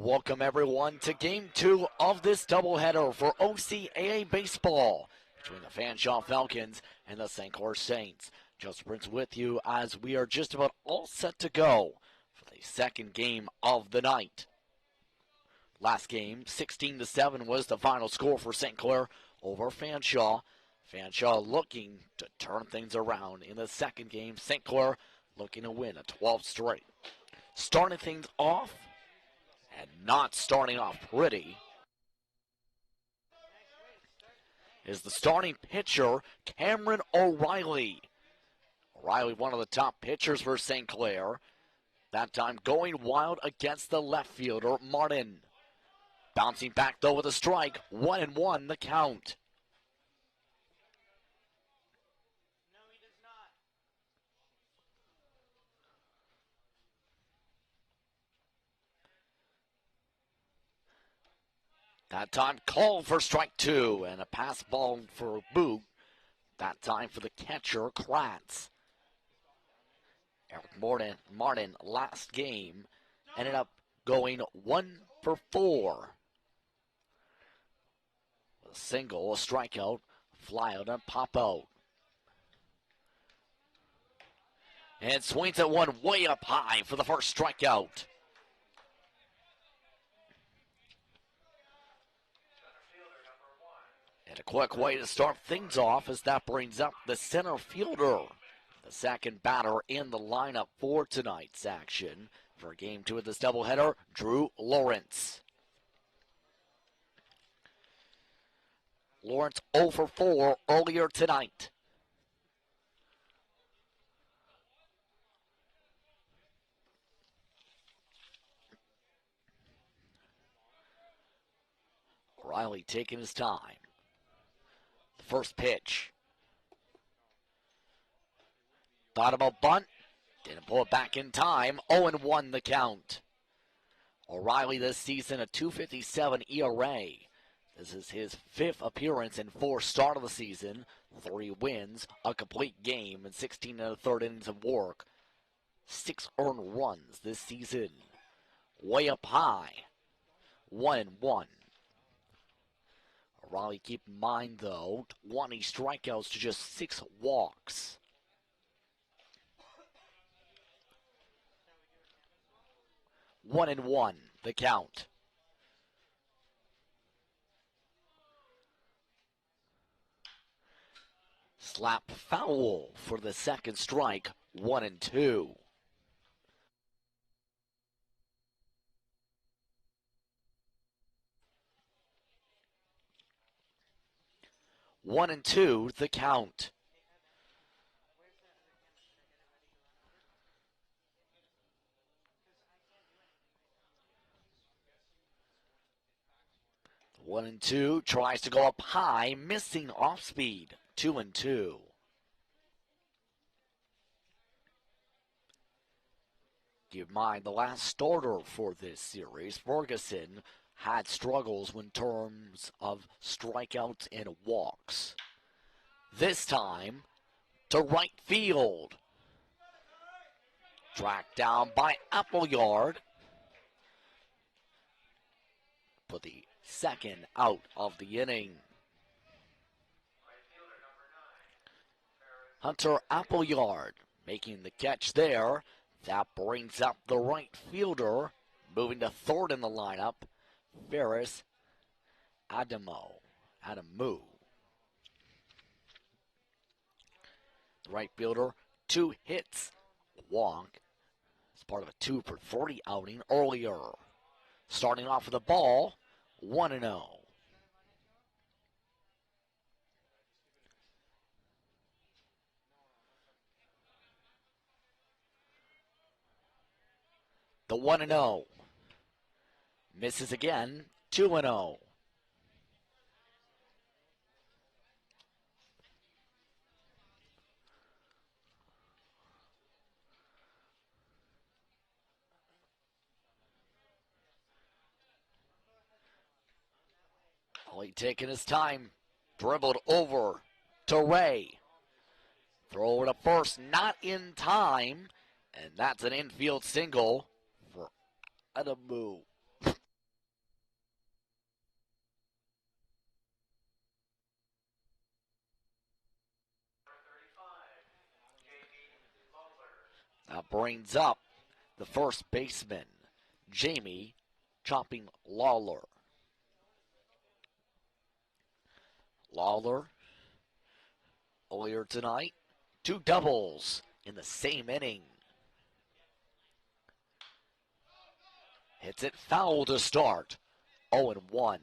Welcome everyone to Game 2 of this doubleheader for OCAA baseball between the Fanshawe Falcons and the St Clair Saints. Joseph Prince with you as we are just about all set to go for the second game of the night. Last game, 16-7 was the final score for St Clair over Fanshawe. Fanshawe looking to turn things around in the second game. St Clair looking to win a 12th straight. Starting things off, and not starting off pretty, is the starting pitcher, Cameron O'Reilly. O'Reilly, one of the top pitchers for St. Clair. That time going wild against the left fielder, Martin. Bouncing back though with a strike, 1-1 the count. That time called for strike two, and a pass ball for a boot. That time for the catcher, Kratz. Eric Martin last game ended up going 1 for 4. A single, a strikeout, fly out, and pop out. And swings at one way up high for the first strikeout. And a quick way to start things off as that brings up the center fielder, the second batter in the lineup for tonight's action. For game 2 of this doubleheader, Drew Lawrence. Lawrence 0 for 4 earlier tonight. O'Reilly taking his time. First pitch. Thought about bunt. Didn't pull it back in time. 0-1 the count. O'Reilly this season a .257 ERA. This is his 5th appearance and 4th start of the season. 3 wins, a complete game, and 16 1/3 innings of work. 6 earned runs this season. Way up high. 1-1. O'Reilly, keep in mind, though, 20 strikeouts to just 6 walks. One and one, the count. Slap foul for the second strike, 1-2. 1-2 the count. The 1-2 tries to go up high, missing off speed. 2-2. Keep in mind, the last starter for this series, Ferguson, had struggles in terms of strikeouts and walks. This time to right field. Tracked down by Appleyard for the second out of the inning. Hunter Appleyard making the catch there. That brings up the right fielder, moving to third in the lineup, Ferris Adamu. The right fielder, 2 hits, walk, as part of a 2 for 30 outing earlier. Starting off with the ball, 1-0. The 1-0. Misses again, 2-0. Ollie taking his time, dribbled over to Ray. Throw over to first, not in time, and that's an infield single for Adamu. That brings up the first baseman, Jamie Chopping Lawler. Lawler, earlier tonight, 2 doubles in the same inning. Hits it foul to start, 0-1.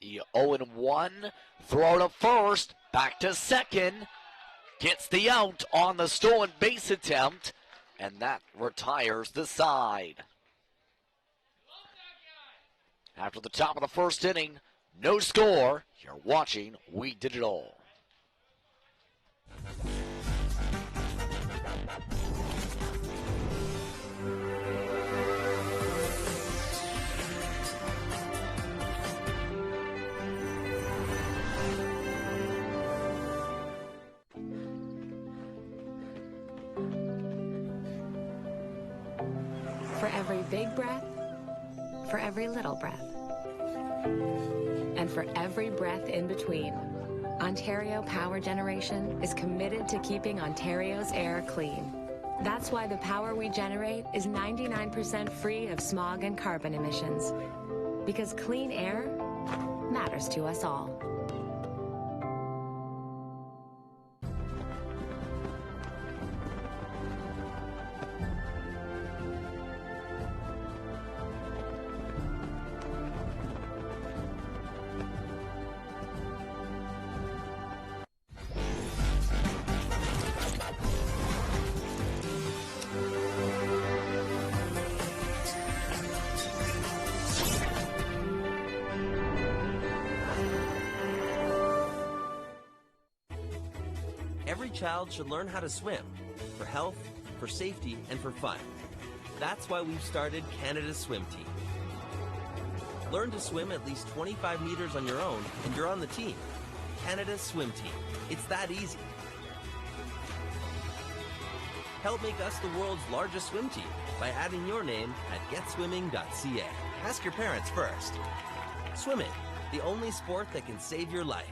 The 0-1, throw to first, back to second, gets the out on the stolen base attempt, and that retires the side. After the top of the first inning, no score. You're watching We Did It All. For every big breath, for every little breath, and for every breath in between, Ontario Power Generation is committed to keeping Ontario's air clean. That's why the power we generate is 99% free of smog and carbon emissions. Because clean air matters to us all. Every child should learn how to swim, for health, for safety, and for fun. That's why we've started Canada's Swim Team. Learn to swim at least 25 meters on your own, and you're on the team. Canada's Swim Team. It's that easy. Help make us the world's largest swim team by adding your name at getswimming.ca. Ask your parents first. Swimming, the only sport that can save your life.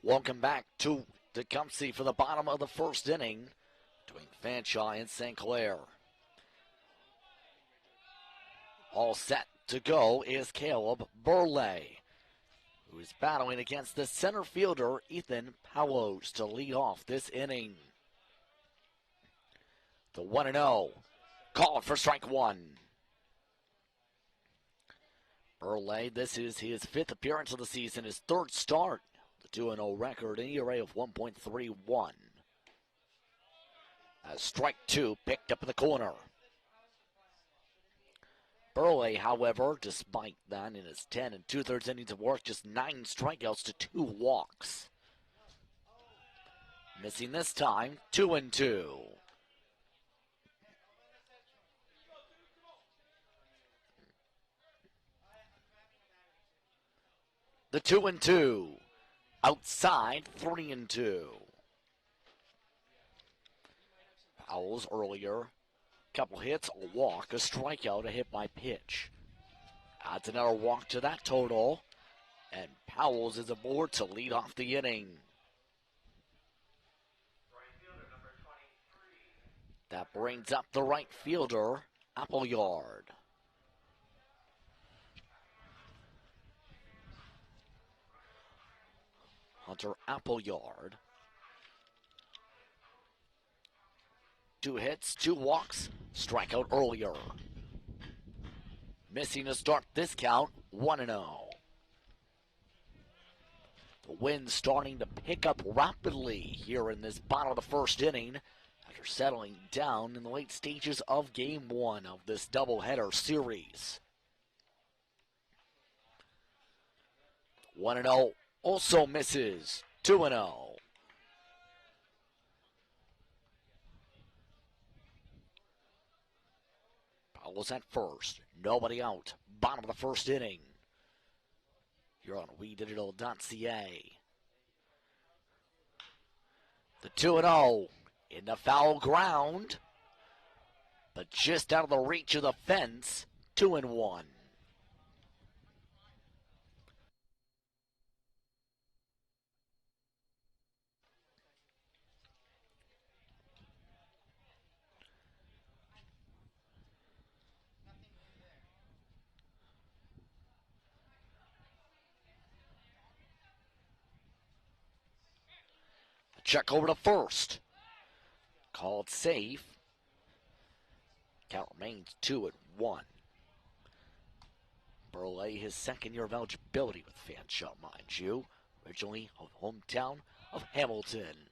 Welcome back to Tecumseh for the bottom of the first inning between Fanshawe and St. Clair. All set to go is Caleb Burley, who is battling against the center fielder Ethan Powos to lead off this inning. The 1-0, called for strike one. Burley, this is his 5th appearance of the season, his 3rd start. The 2-0 record, an ERA of 1.31. As strike 2 picked up in the corner. Burley, however, despite that, in his 10 2/3 innings of work, just 9 strikeouts to 2 walks. Missing this time, 2-2. The 2-2. Outside, 3-2. Powell's earlier, couple hits, a walk, a strikeout, a hit by pitch. Adds another walk to that total, and Powell's is aboard to lead off the inning. That brings up the right fielder, Appleyard. Hunter Appleyard. 2 hits, 2 walks, strikeout earlier. Missing to start this count, 1-0. The wind starting to pick up rapidly here in this bottom of the first inning after settling down in the late stages of Game 1 of this doubleheader series. 1-0. Also misses, 2-0. Fowles at first. Nobody out. Bottom of the first inning. You're on WeDigital.ca. The 2-0 in the foul ground, but just out of the reach of the fence. 2-1. Check over to first. Called safe. Count remains 2-1. Burley, his second year of eligibility with Fanshawe, mind you. Originally of hometown of Hamilton.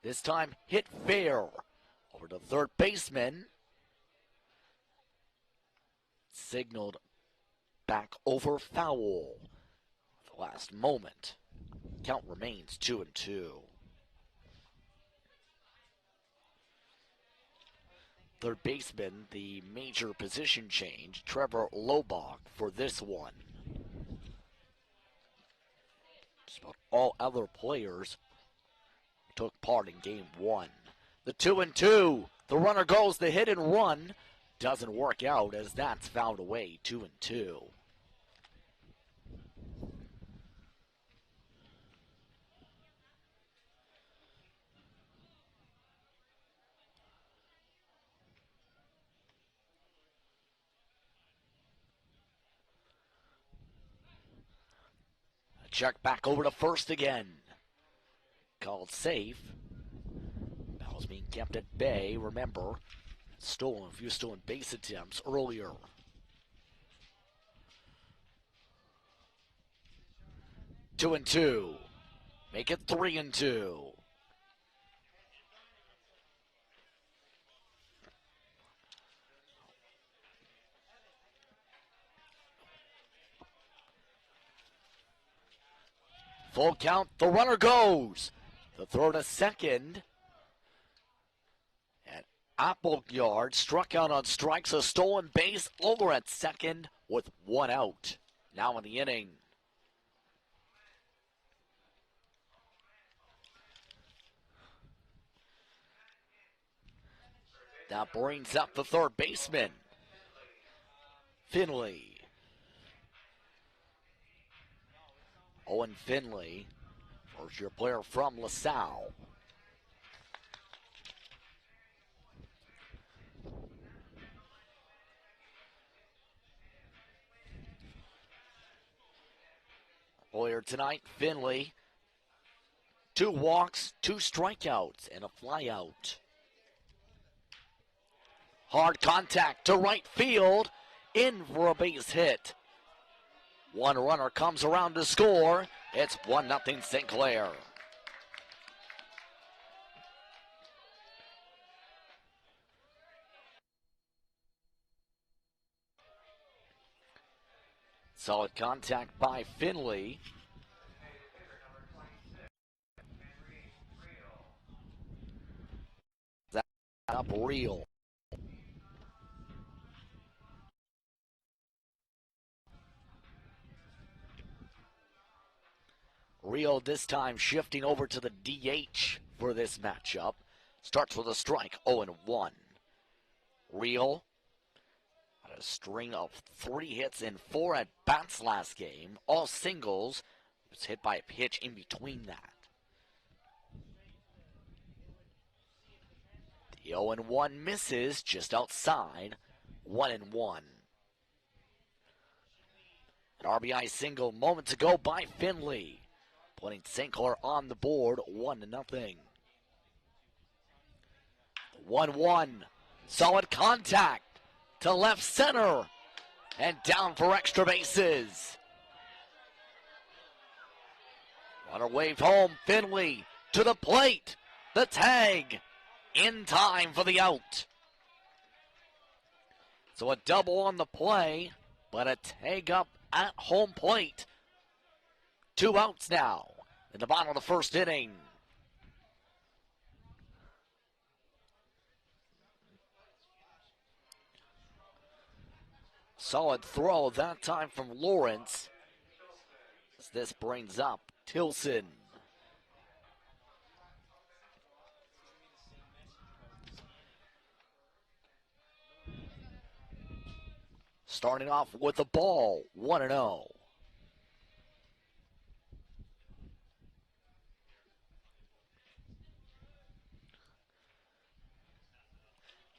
This time hit fair. Over to third baseman. Signaled back over foul. The last moment. Count remains 2-2. Third baseman, the major position change, Trevor Lobach for this one. Just about all other players took part in game one. The 2-2, the runner goes, the hit and run doesn't work out as that's fouled away. 2-2. Check back over to first again. Called safe. Ball's being kept at bay. Remember, a few stolen base attempts earlier. Two and two. Make it 3-2. Full count, the runner goes. The throw to second. And Appleyard struck out on strikes, a stolen base over at second with one out. Now in the inning. That brings up the third baseman, Finley. Owen Finley, first-year player from LaSalle. Earlier tonight, Finley, 2 walks, 2 strikeouts, and a flyout. Hard contact to right field, in for a base hit. One runner comes around to score. It's 1-0 St. Clair. Solid contact by Finley. That's up real. Rio this time shifting over to the DH for this matchup. Starts with a strike, 0-1. Rio had a string of 3 hits and 4 at-bats last game. All singles. Was hit by a pitch in between that. The 0-1 misses just outside, 1-1. An RBI single moments ago by Finley, putting St. Clair on the board, 1-0. 1-1, solid contact to left center, and down for extra bases. Runner waved home, Finley to the plate, the tag, in time for the out. So a double on the play, but a tag up at home plate. 2 outs now in the bottom of the first inning. Solid throw that time from Lawrence. As this brings up Tilson. Starting off with the ball, 1-0.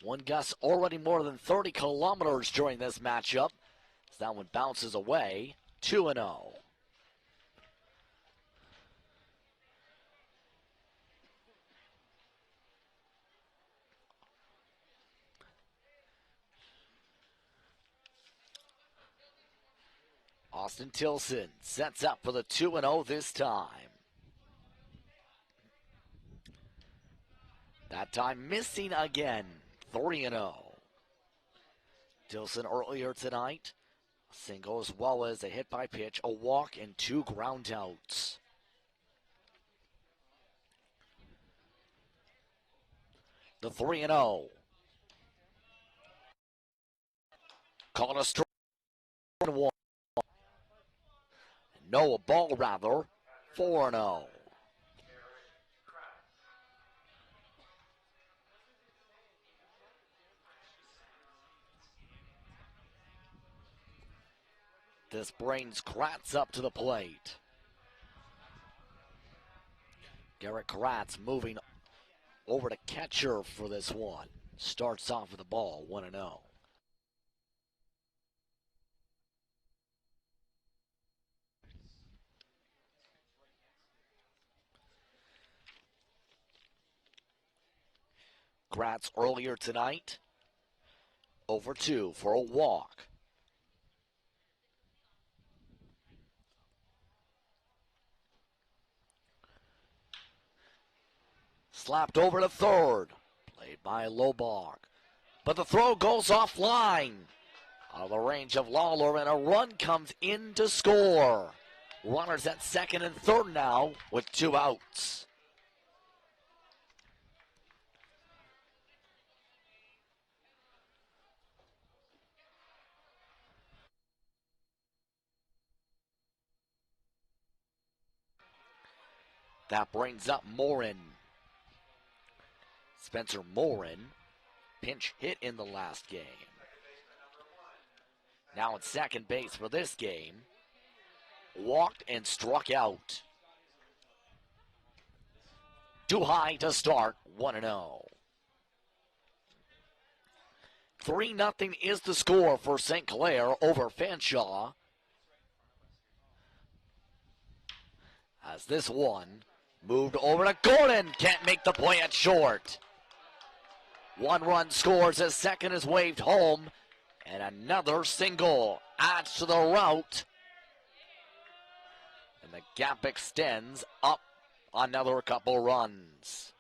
One gust already more than 30 kilometers during this matchup. As that one bounces away, 2-0. Austin Tilson sets up for the 2-0 this time. That time missing again, 3-0. Tilson earlier tonight, a single as well as a hit by pitch, a walk, and 2 groundouts. The 3-0. Calling a strike 1. No, a ball rather, 4-0. This brings Kratz up to the plate. Garrett Kratz moving over to catcher for this one. Starts off with the ball, 1-0. Kratz earlier tonight, over 2 for a walk. Slapped over to third, played by Lobach. But the throw goes offline, out of the range of Lawler, and a run comes in to score. Runners at second and third now with 2 outs. That brings up Morin. Spencer Morin, pinch hit in the last game. Now at second base for this game. Walked and struck out. Too high to start, 1-0. 3-0 is the score for St. Clair over Fanshawe. As this one moved over to Gordon, can't make the play at short. 1 run scores as second is waved home, and another single adds to the rout. And the gap extends up another couple runs.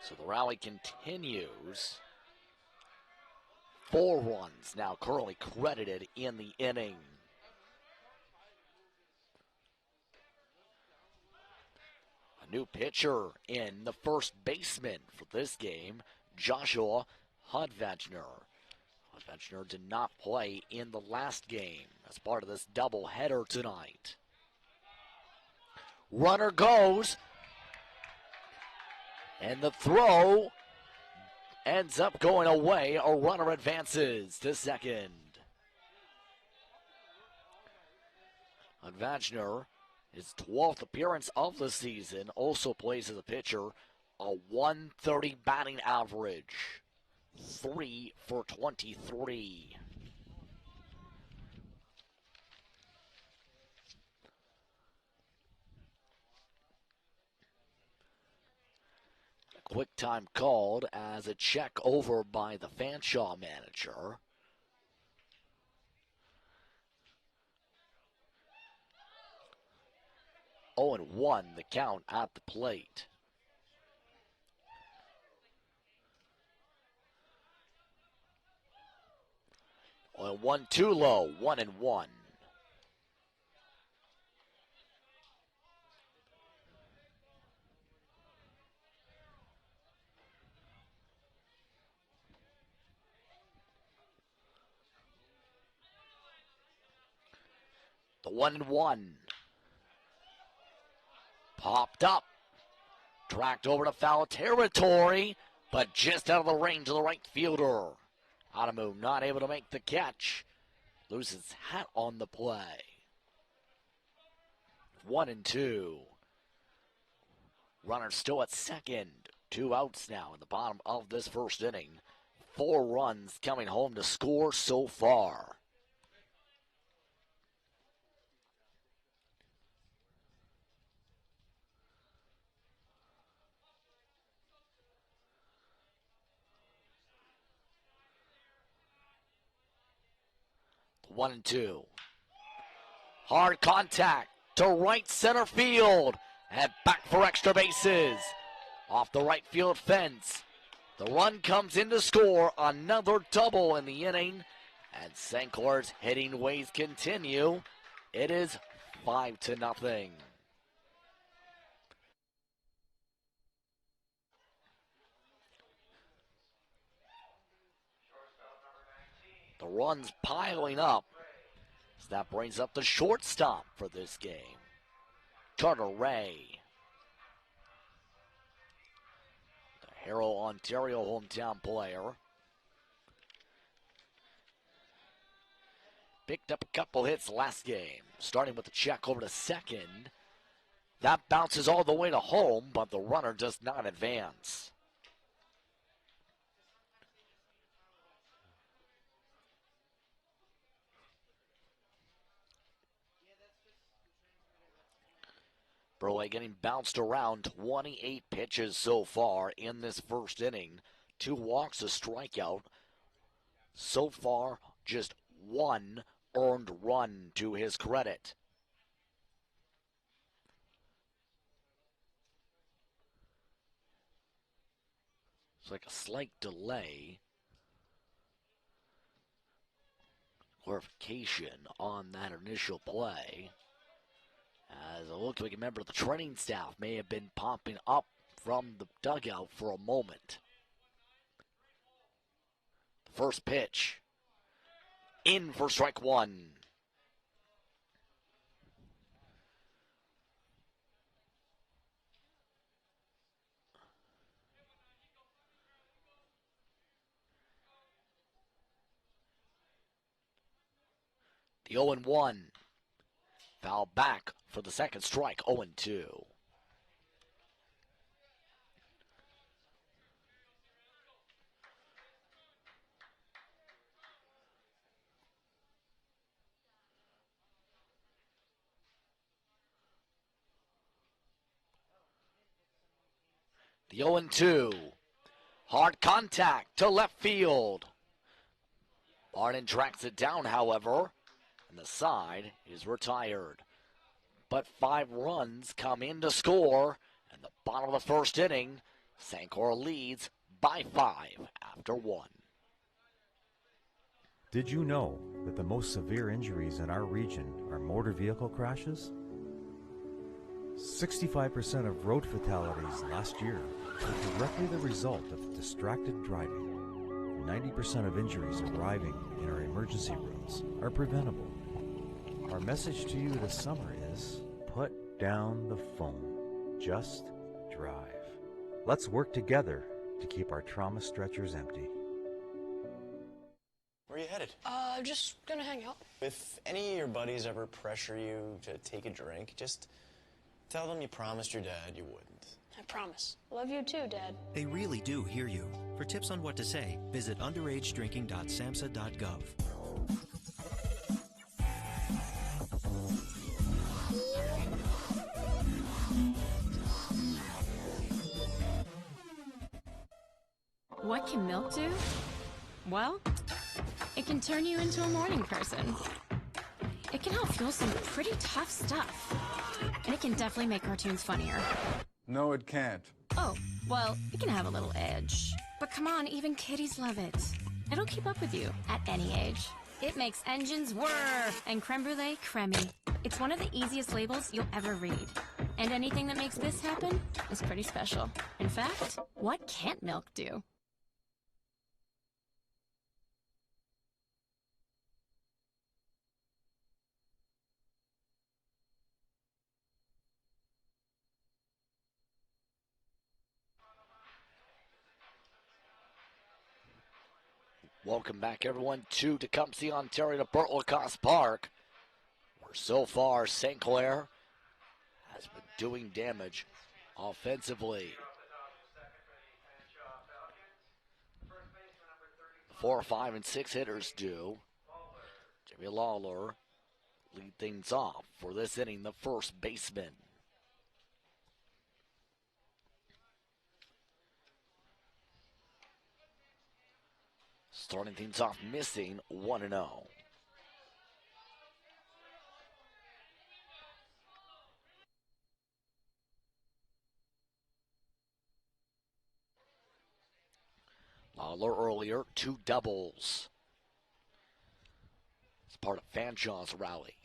So the rally continues. 4 runs now currently credited in the inning. A new pitcher in, the first baseman for this game, Joshua Hudvechner. Hudvechner did not play in the last game as part of this doubleheader tonight. Runner goes, and the throw ends up going away. A runner advances to second. Hudvechner, his 12th appearance of the season, also plays as a pitcher, a 130 batting average, 3 for 23. Quick time called as a check over by the Fanshawe manager. Oh, and 1 the count at the plate. Oh, and 1 too low, 1-1. The 1-1. Popped up. Tracked over to foul territory, but just out of the range of the right fielder. Adamu not able to make the catch. Loses hat on the play. 1-2. Runner still at second. 2 outs now in the bottom of this first inning. 4 runs coming home to score so far. The 1-2. Hard contact to right center field. And back for extra bases. Off the right field fence. The run comes in to score. Another double in the inning. And St. Clair's hitting ways continue. It is 5-0. The runs piling up. So that brings up the shortstop for this game. Carter Ray. The Harrow, Ontario hometown player. Picked up a couple hits last game. Starting with the check over to second. That bounces all the way to home, but the runner does not advance. Burley getting bounced around. 28 pitches so far in this first inning. 2 walks, a strikeout. So far, just 1 earned run to his credit. It's like a slight delay. Clarification on that initial play. As it looks like a member of the training staff may have been popping up from the dugout for a moment. The first pitch. In for strike 1. The 0-1. Foul back for the second strike, 0-2. The 0-2. Hard contact to left field. Barton tracks it down, however, and the side is retired. But 5 runs come in to score, and the bottom of the first inning, St. Clair leads by 5 after 1. Did you know that the most severe injuries in our region are motor vehicle crashes? 65% of road fatalities last year were directly the result of distracted driving. 90% of injuries arriving in our emergency rooms are preventable. Our message to you this summer is, put down the phone. Just drive. Let's work together to keep our trauma stretchers empty. Where are you headed? Just gonna hang out. If any of your buddies ever pressure you to take a drink, just tell them you promised your dad you wouldn't. I promise. Love you too, Dad. They really do hear you. For tips on what to say, visit underagedrinking.samhsa.gov. What can milk do? Well, it can turn you into a morning person. It can help fuel some pretty tough stuff. And it can definitely make cartoons funnier. No, it can't. Oh, well, it can have a little edge. But come on, even kiddies love it. It'll keep up with you at any age. It makes engines whir and creme brulee cremmy. It's one of the easiest labels you'll ever read. And anything that makes this happen is pretty special. In fact, what can't milk do? Welcome back, everyone, to Tecumseh, Ontario, to Port Lacoste Park, where so far St. Clair has been doing damage offensively. 4, 5, and 6 hitters do. Jimmy Lawler lead things off for this inning, the first baseman. Starting things off missing 1-0. Lawler earlier, 2 doubles. It's part of Fanshawe's rally.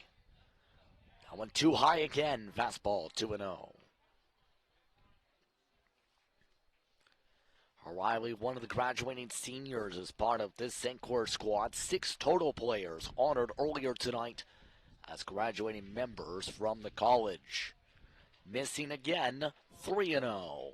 That one too high again. Fastball 2-0. O'Reilly, one of the graduating seniors, is part of this St. Clair squad. 6 total players honored earlier tonight as graduating members from the college. Missing again, 3-0.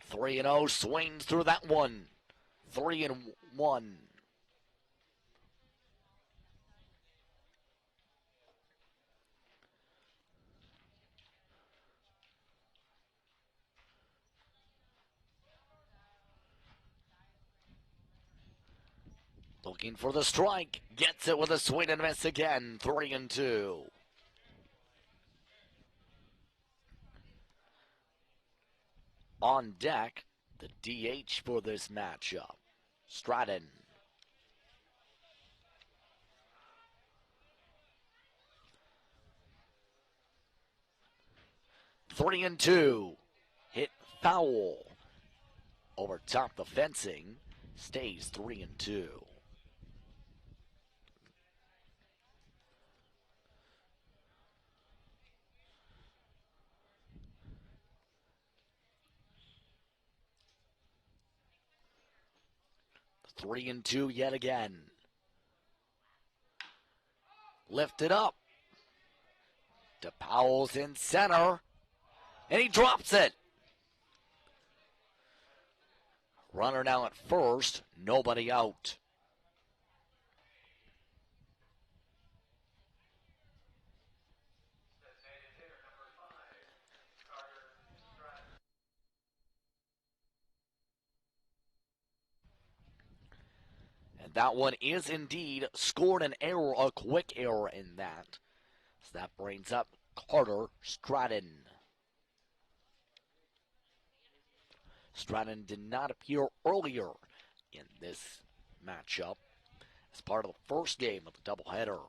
Three and 0, swings through that one. 3-1. Looking for the strike, gets it with a swing and miss again. 3-2. On deck, the DH for this matchup, Stratton. Three and 2. Hit foul. Over top the fencing. Stays 3-2. Three and 2 yet again. Lifted up. DePowell's in center. And he drops it. Runner now at first. Nobody out. And that one is indeed scored an error, a quick error in that. So that brings up Carter Stratton. Stratton did not appear earlier in this matchup as part of the first game of the doubleheader.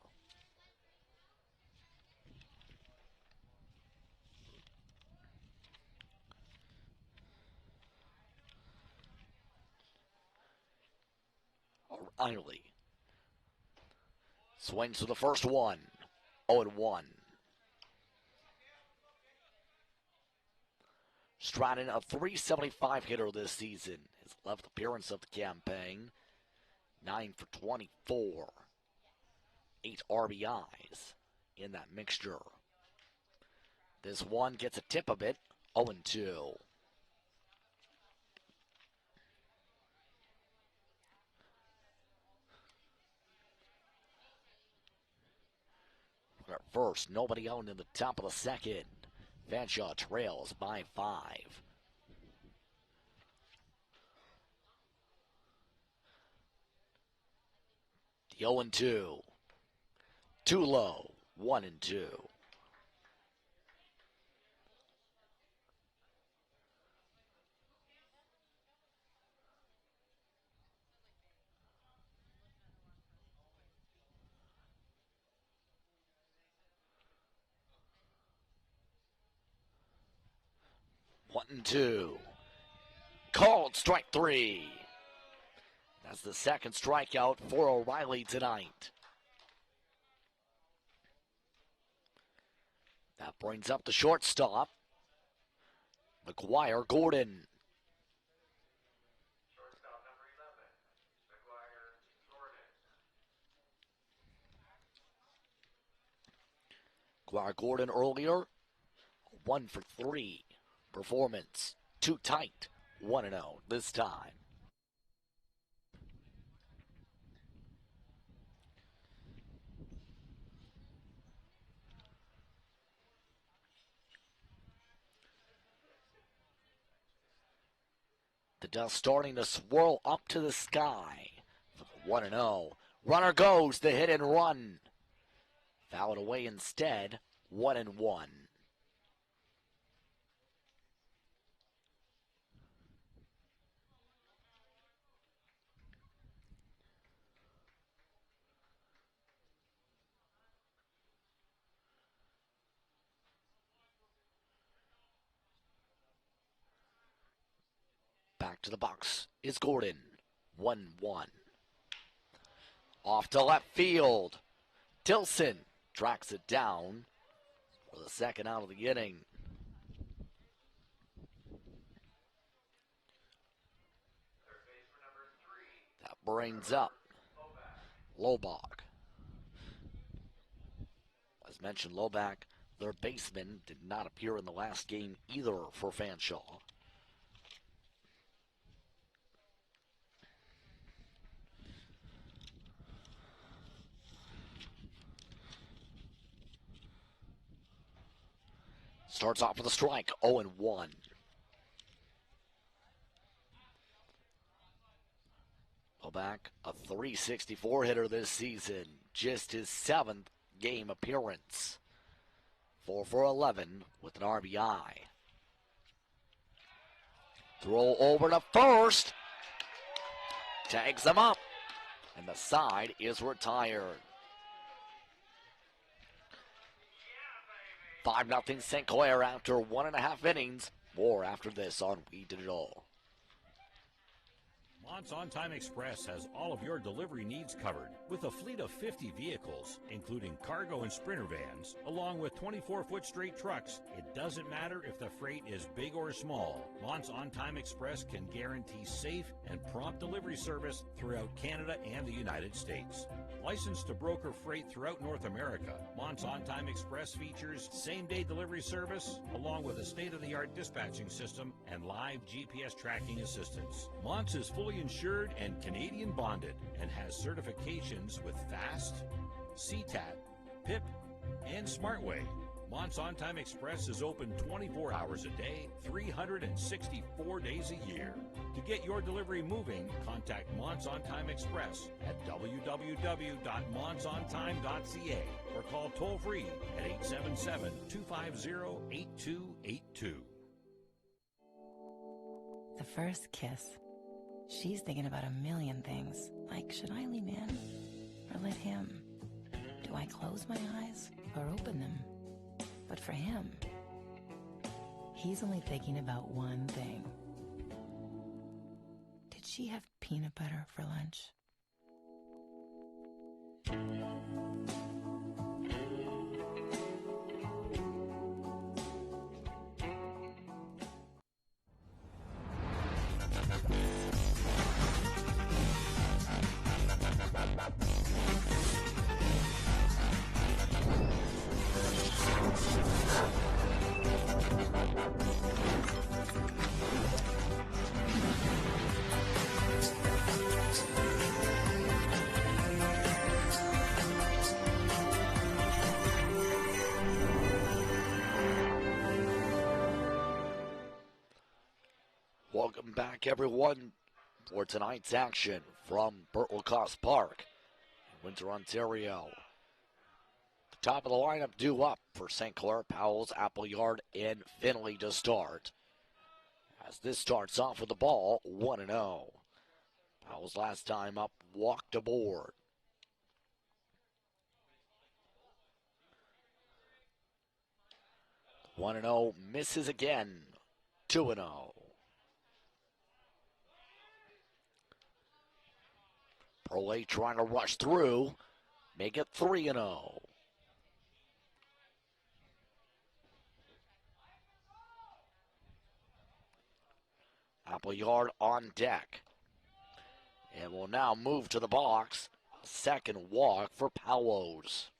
O'Reilly swings to the first one. 0-1. Stratton, a .375 hitter this season. His 11th appearance of the campaign. 9 for 24. 8 RBIs in that mixture. This one gets a tip of it. 0-2. At first, nobody out in the top of the second. Fanshawe trails by 5. The 0-2. Too low. 1-2. One and 2. Called strike 3. That's the second strikeout for O'Reilly tonight. That brings up the shortstop, McGuire Gordon. Shortstop number 11, McGuire Gordon. Gordon earlier, 1 for 3 performance. Too tight, 1-0 this time. The dust starting to swirl up to the sky. 1-0. Runner goes, the hit and run. Fouled away instead, 1-1. Back to the box is Gordon. 1-1. Off to left field. Tilson tracks it down for the second out of the inning. That brings up Lobach. As mentioned, Lobach, their baseman, did not appear in the last game either for Fanshawe. Starts off with a strike, 0-1. Lobach, a .364 hitter this season, just his 7th game appearance. 4 for 11 with an RBI. Throw over to first. Tags him up. And the side is retired. 5-0 St. Clair after 1.5 innings. More after this on We Did It All. Mont's On Time Express has all of your delivery needs covered with a fleet of 50 vehicles, including cargo and sprinter vans, along with 24-foot straight trucks. It doesn't matter if the freight is big or small. Mont's On Time Express can guarantee safe and prompt delivery service throughout Canada and the United States. Licensed to broker freight throughout North America, Mont's On Time Express features same-day delivery service, along with a state-of-the-art dispatching system and live GPS tracking assistance. Mont's is fully insured and Canadian bonded and has certifications with FAST, CTAT, PIP, and SmartWay. Mont's On Time Express is open 24 hours a day, 364 days a year. To get your delivery moving, contact Mont's On Time Express at www.montsontime.ca or call toll-free at 877-250-8282. The first kiss. She's thinking about a million things, like should I lean in or let him? Do I close my eyes or open them? But for him, he's only thinking about one thing. Did she have peanut butter for lunch? Welcome back, everyone, for tonight's action from Burt Lacoste Park in Windsor, Ontario. The top of the lineup due up for St. Clair, Powell's, Appleyard, and Finley to start. As this starts off with the ball, 1-0. Powell's last time up walked aboard. The 1-0 misses again, 2-0. Perlay trying to rush through, make it 3-0. Appleyard on deck. And will now move to the box. Second walk for Powers.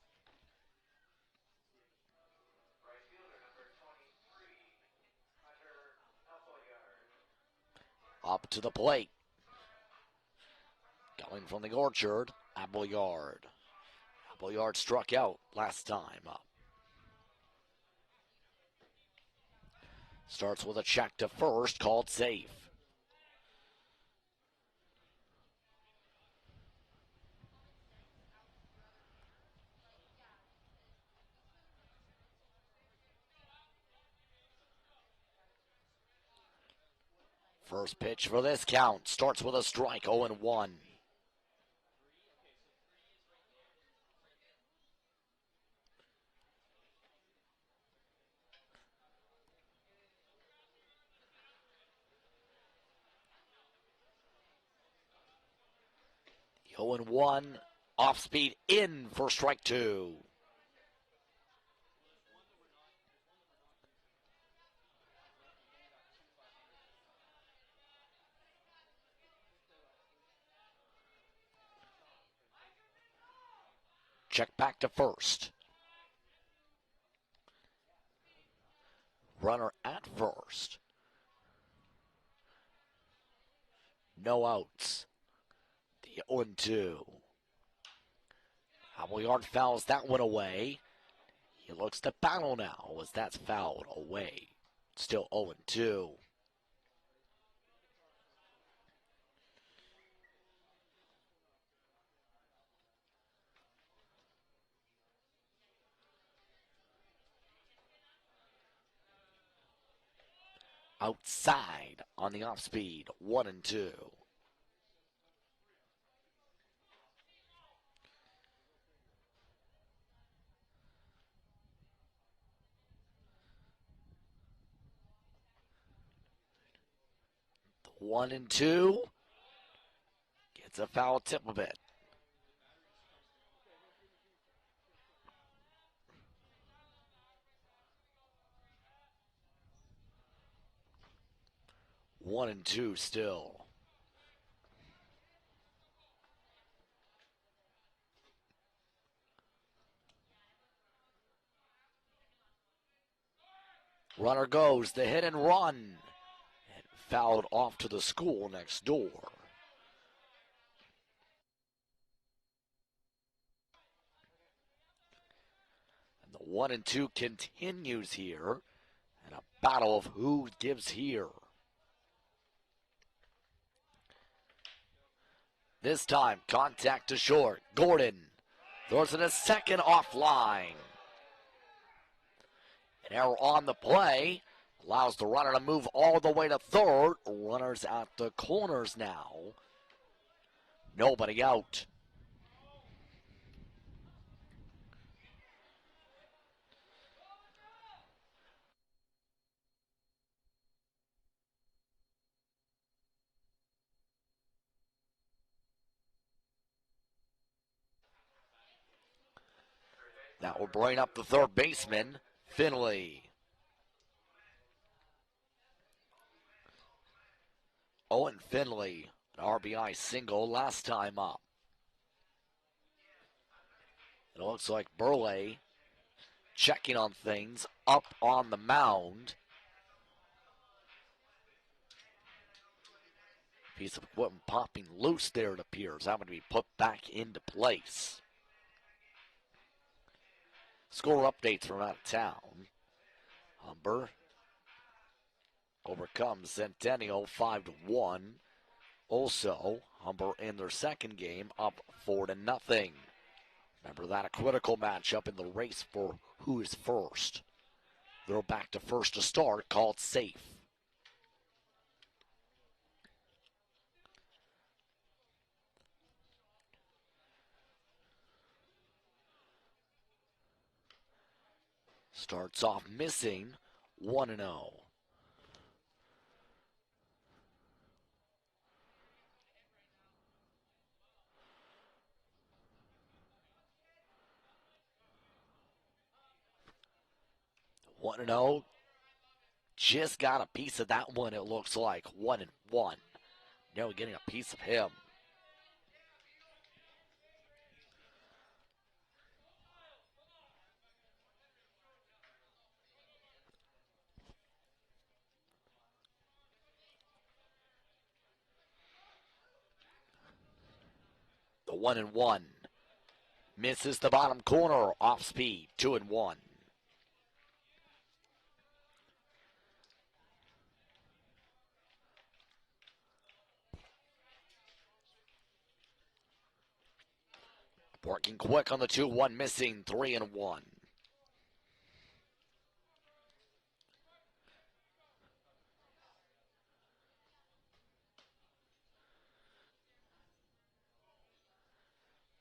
up to the plate. Going from the orchard, Appleyard. Appleyard struck out last time up. Starts with a check to first, called safe. First pitch for this count. Starts with a strike, 0-1. The 0-1. Off speed in for strike two. Check back to first. Runner at first. No outs. The 0-2. Appleyard fouls that one away. He looks to battle now as that's fouled away. Still 0-2. Outside on the off speed, 1-2. The 1-2 gets a foul tip of it. One and two still. Runner goes, the hit and run. And fouled off to the school next door. And the 1-2 continues here. And a battle of who gives here. This time, contact to short. Gordon throws it a second offline. An error on the play allows the runner to move all the way to third. Runners at the corners now. Nobody out. That will bring up the third baseman, Finley. Owen Finley, an RBI single last time up. It looks like Burley checking on things up on the mound. Piece of equipment popping loose there, it appears. Having to be put back into place. Score updates from out of town. Humber overcomes Centennial 5-1. Also, Humber in their second game up 4-0. Remember that, a critical matchup in the race for who is first. Throw back to first to start, called safe. Starts off missing, 1-0. One and 0. Just got a piece of that one, it looks like. 1-1. Now getting a piece of him. 1-1. Misses the bottom corner, off speed, 2-1. Working quick on the 2-1, missing, 3-1.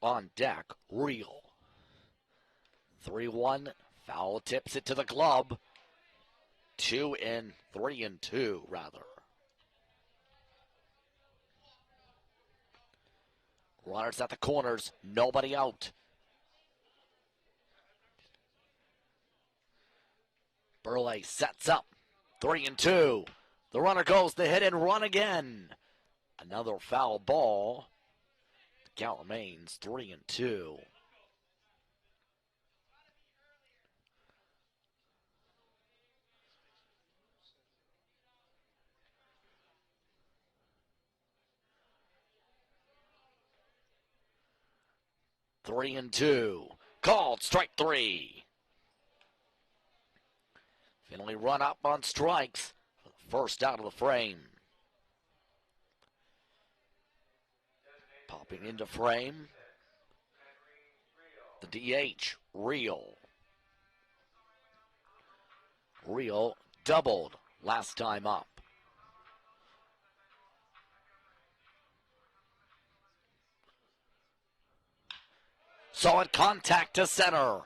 On deck, Real. 3-1, foul tips it to the club. 3-2, rather. Runners at the corners, nobody out. Burley sets up, 3-2. The runner goes to hit and run again. Another foul ball. The count remains 3-2. Three and two. Called strike three. Finally run up on strikes. First out of the frame. Popping into frame. The DH, Real. Real doubled last time up. Solid contact to center.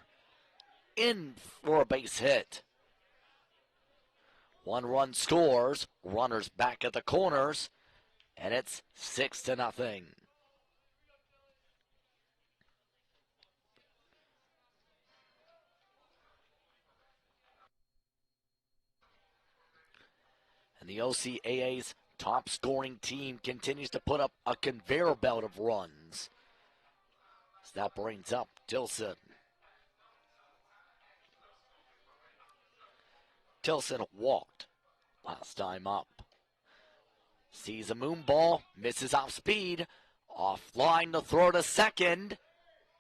In for a base hit. 1 run scores. Runners back at the corners. And it's 6-0. And the OCAA's top scoring team continues to put up a conveyor belt of runs. So that brings up Tilson. Tilson walked last time up. Sees a moon ball, misses off speed. Offline to throw to second.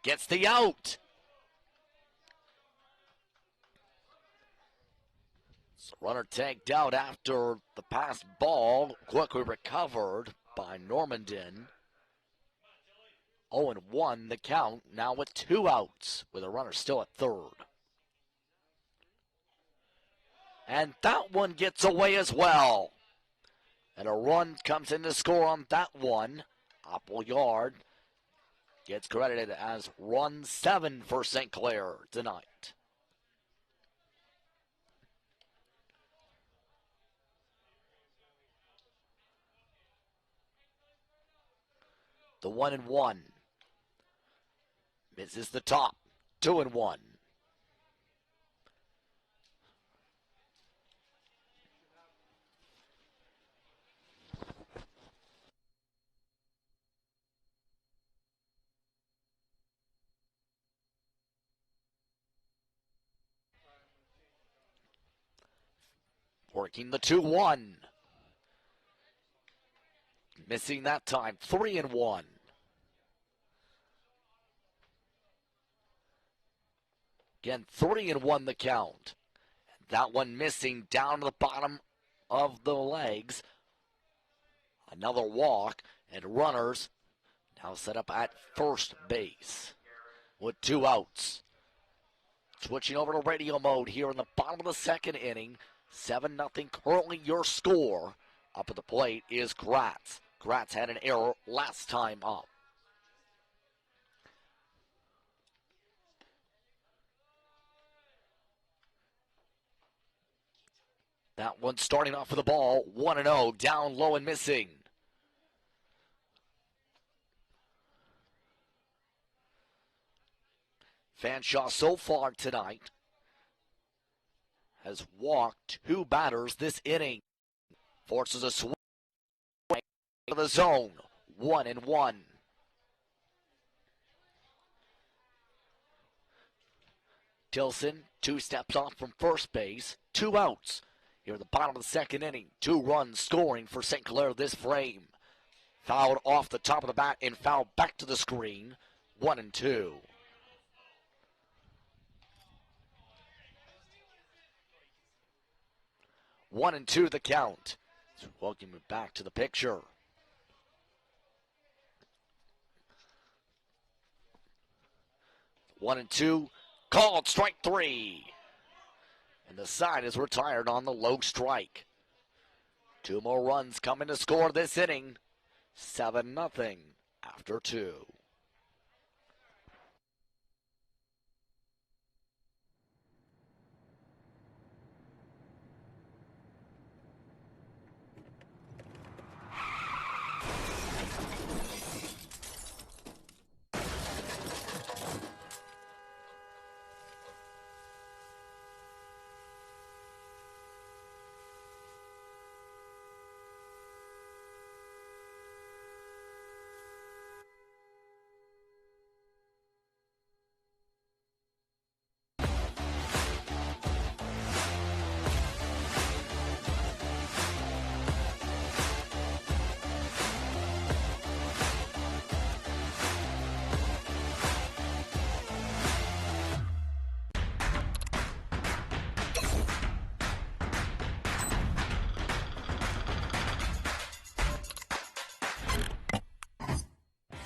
Gets the out. So runner tagged out after the pass ball. Quickly recovered by Normandin. 0-1 the count, now with 2 outs, with a runner still at third. And that one gets away as well. And a run comes in to score on that one. Appleyard gets credited as run 7 for St. Clair tonight. The 1-1. Misses the top. 2-1. Working the 2-1. Missing that time. 3-1. Again, 3-1 the count. That one missing down to the bottom of the legs. Another walk, and runners now set up at first base with 2 outs. Switching over to radio mode here in the bottom of the second inning. 7-0 currently your score. Up at the plate is Gratz. Gratz had an error last time up. That one starting off with the ball, 1-0, down low and missing. Fanshawe so far tonight has walked 2 batters this inning. Forces a swing to the zone, 1-1. Tilson, 2 steps off from first base, 2 outs. Here at the bottom of the second inning, 2 runs scoring for St. Clair this frame. Fouled off the top of the bat and fouled back to the screen. 1-2. One and two the count. So welcome it back to the picture. One and two, called strike three. And the side is retired on the low strike. Two more runs coming to score this inning. 7-0 after two.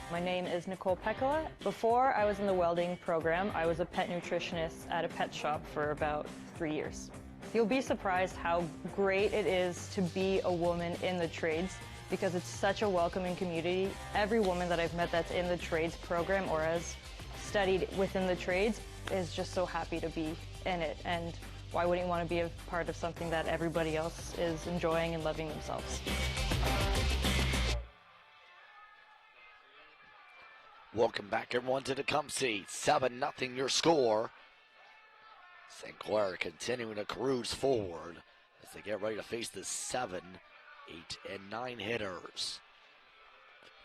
My name is Nicole Pekala. Before I was in the welding program, I was a pet nutritionist at a pet shop for about 3 years. You'll be surprised how great it is to be a woman in the trades because it's such a welcoming community. Every woman that I've met that's in the trades program or has studied within the trades is just so happy to be in it. And why wouldn't you want to be a part of something that everybody else is enjoying and loving themselves? Welcome back, everyone, to Tecumseh. 7-0 your score. St. Clair continuing to cruise forward as they get ready to face the 7, 8, and 9 hitters.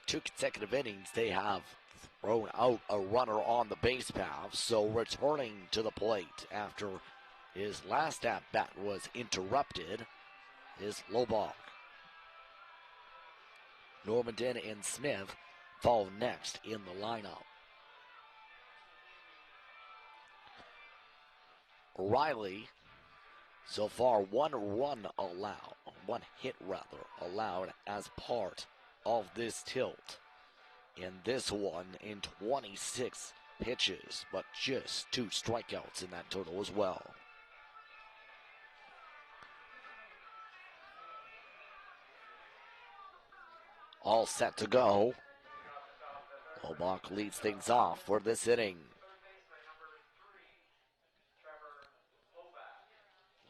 2 consecutive innings, they have thrown out a runner on the base path, so returning to the plate after his last at-bat was interrupted is Lobach. Normandin and Smith fall next in the lineup. Riley, so far one hit allowed as part of this tilt. In this one in 26 pitches, but just 2 strikeouts in that total as well. All set to go. Lobach leads things off for this inning.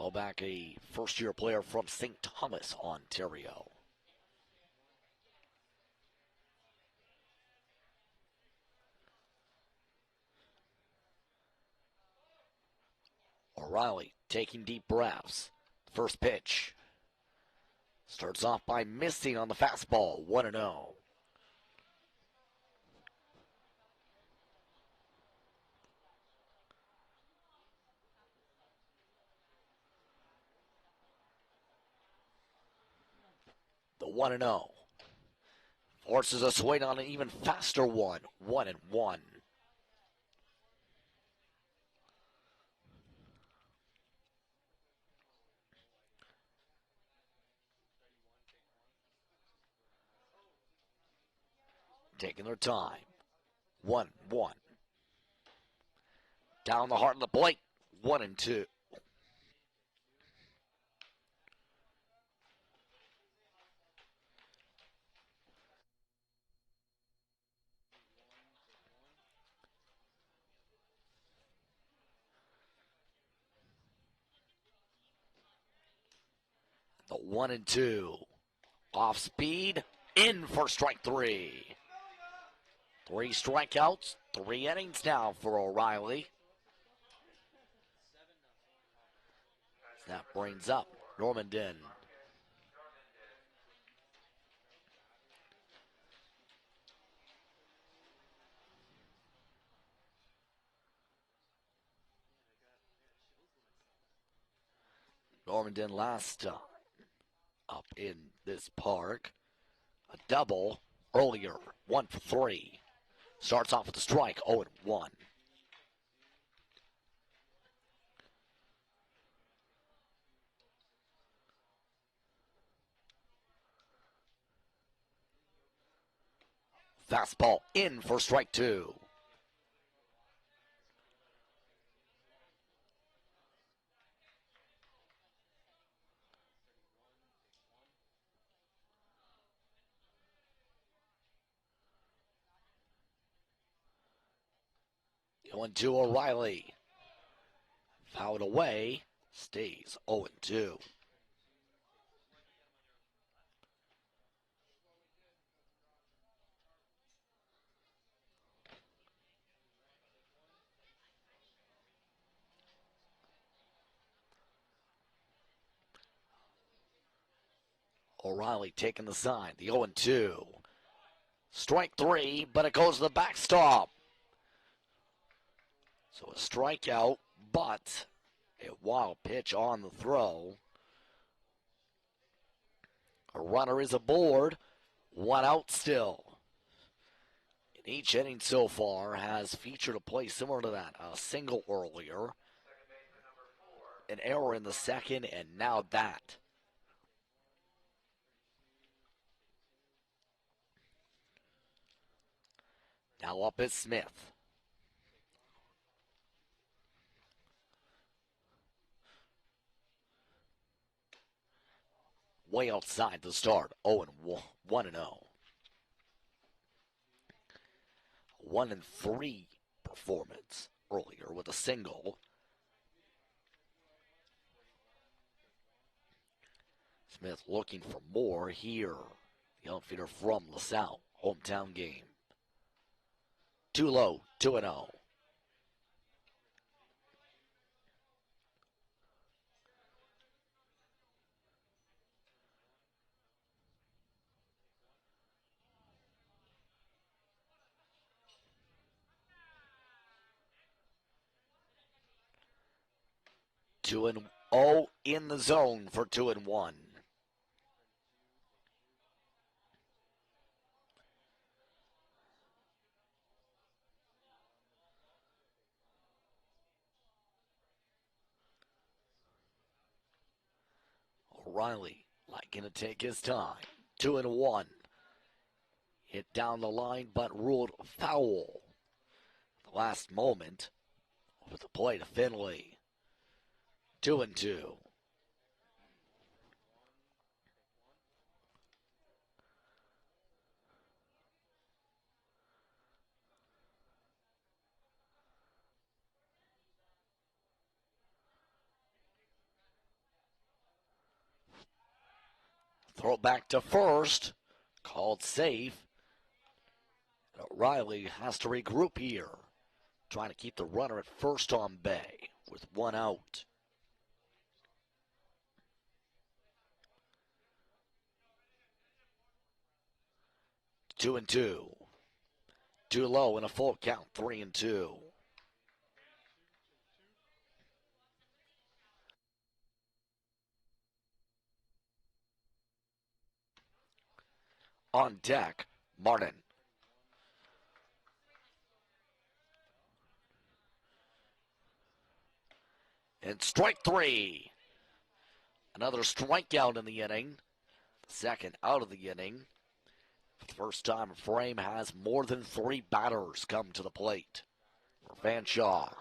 Lobach, a first-year player from St. Thomas, Ontario. O'Reilly taking deep breaths. First pitch. Starts off by missing on the fastball, 1-0. The 1-0 forces us to wait on an even faster one. 1-1. Taking their time. 1-1. Down the heart of the plate. 1-2. The 1-2. Off speed. In for strike 3. 3 strikeouts. 3 innings now for O'Reilly. That brings up Normandin. Normandin last up in this park. A double earlier, 1 for 3. Starts off with a strike, 0-1. Fastball in for strike 2. Going to O'Reilly. Fouled away. Stays 0-2. O'Reilly taking the sign. The 0-2. Strike 3, but it goes to the backstop. So a strikeout, but a wild pitch on the throw. A runner is aboard. 1 out still. In each inning so far has featured a play similar to that. A single earlier. An error in the second, and now that. Now up is Smith. Way outside the start. 0-1-0. 1-3 performance earlier with a single. Smith looking for more here. The outfielder from LaSalle. Hometown game. Too low. 2-0. Two and 0 in the zone for 2-1. O'Reilly liking to take his time. 2-1. Hit down the line, but ruled foul. The last moment over the plate of Finley. 2-2. Throw back to first. Called safe. O'Reilly has to regroup here. Trying to keep the runner at first on bay with 1 out. Two and two. Too low in a full count. 3-2. On deck, Martin. And strike 3. Another strikeout in the inning. Second out of the inning. For the first time, a frame has more than 3 batters come to the plate for Fanshawe.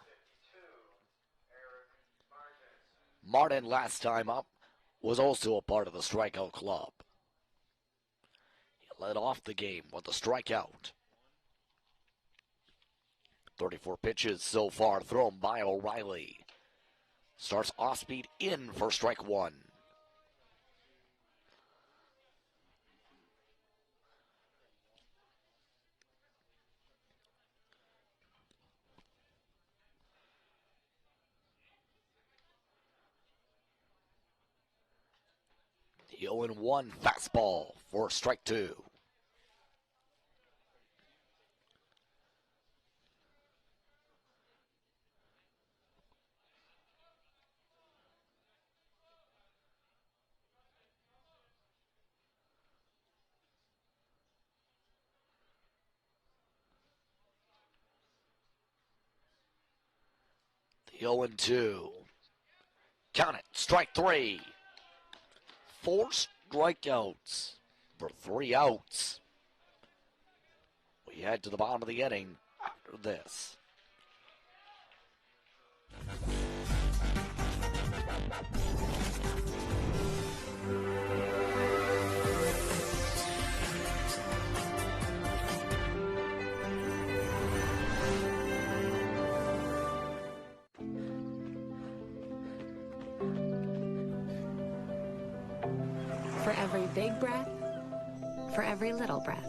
Martin, last time up, was also a part of the strikeout club. He led off the game with a strikeout. 34 pitches so far thrown by O'Reilly. Starts off speed in for strike 1. The 0-1 fastball for strike 2. 0-2. Count it. Strike three. 4 strikeouts for 3 outs. We head to the bottom of the inning after this. For every big breath, for every little breath,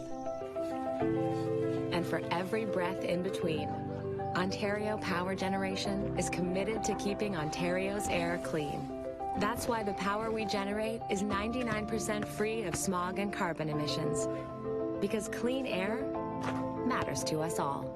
and for every breath in between, Ontario Power Generation is committed to keeping Ontario's air clean. That's why the power we generate is 99% free of smog and carbon emissions. Because clean air matters to us all.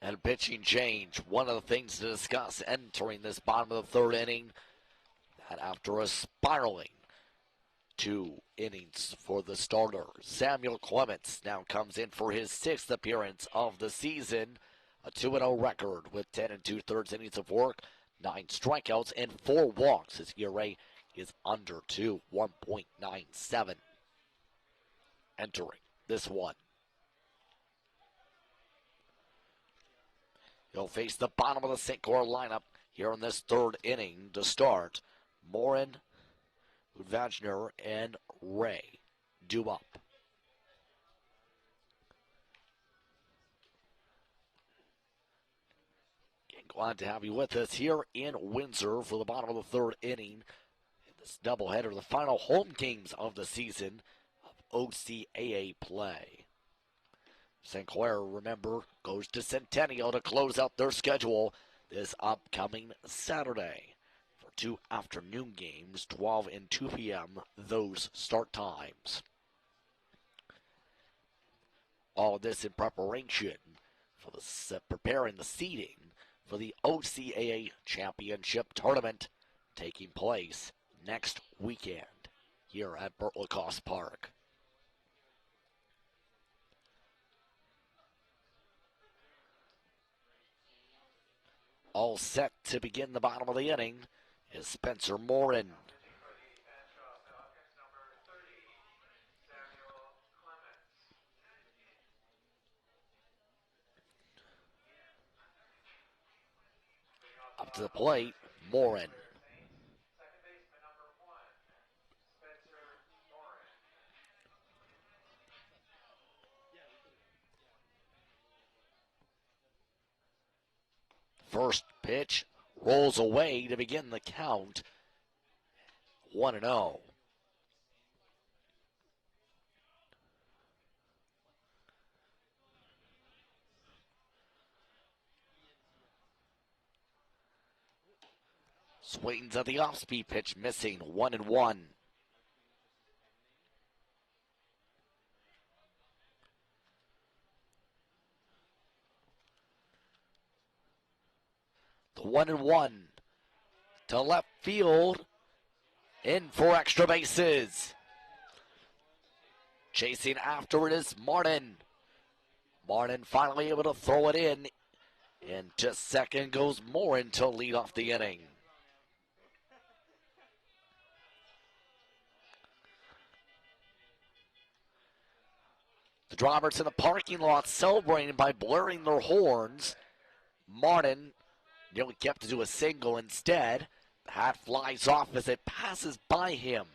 And pitching change, one of the things to discuss entering this bottom of the third inning, that after a spiraling 2 innings for the starter, Samuel Clements now comes in for his 6th appearance of the season, a 2-0 record with 10 2/3 innings of work, 9 strikeouts, and 4 walks. His ERA is under 2, 1.97. Entering this one. He'll face the bottom of the St. Clair lineup here in this third inning to start. Morin, Wagner, and Ray due up. Again, glad to have you with us here in Windsor for the bottom of the third inning. In this doubleheader, the final home games of the season of OCAA play. St. Clair, remember, goes to Centennial to close out their schedule this upcoming Saturday for 2 afternoon games, 12 and 2 p.m., those start times. All of this in preparation for preparing the seeding for the OCAA Championship Tournament taking place next weekend here at Bert Lacoste Park. All set to begin the bottom of the inning is Spencer Morin. Up to the plate, Morin. First pitch rolls away to begin the count. 1-0. Swings at the off-speed pitch, missing. 1-1. The 1-1 to left field, in for extra bases. Chasing after it is Martin. Martin finally able to throw it in. Into second goes Morin to lead off the inning. The drivers in the parking lot celebrating by blaring their horns. Martin nearly kept it to a single instead. The hat flies off as it passes by him.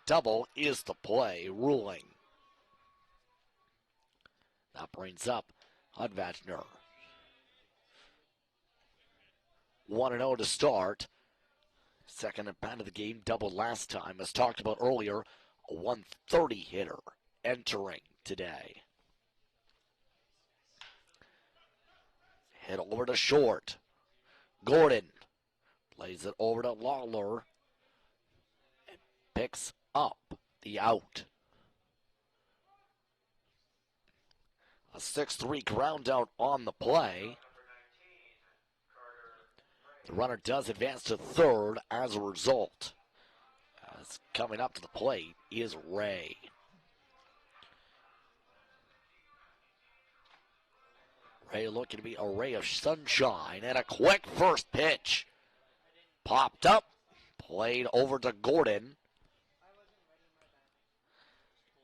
Double is the play, ruling. That brings up Hudvagner. 1-0 to start. Second at bat of the game, doubled last time. As talked about earlier, a 130 hitter entering today. Hit over to short. Gordon plays it over to Lawler and picks up the out. A 6-3 ground out on the play. The runner does advance to third as a result. As coming up to the plate is Ray. Ray looking to be a ray of sunshine, and a quick first pitch. Popped up, played over to Gordon.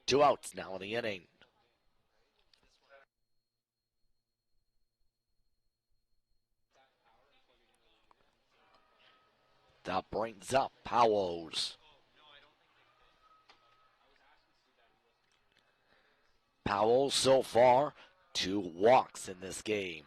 2 outs now in the inning. That brings up Powers. Powell so far 2 walks in this game.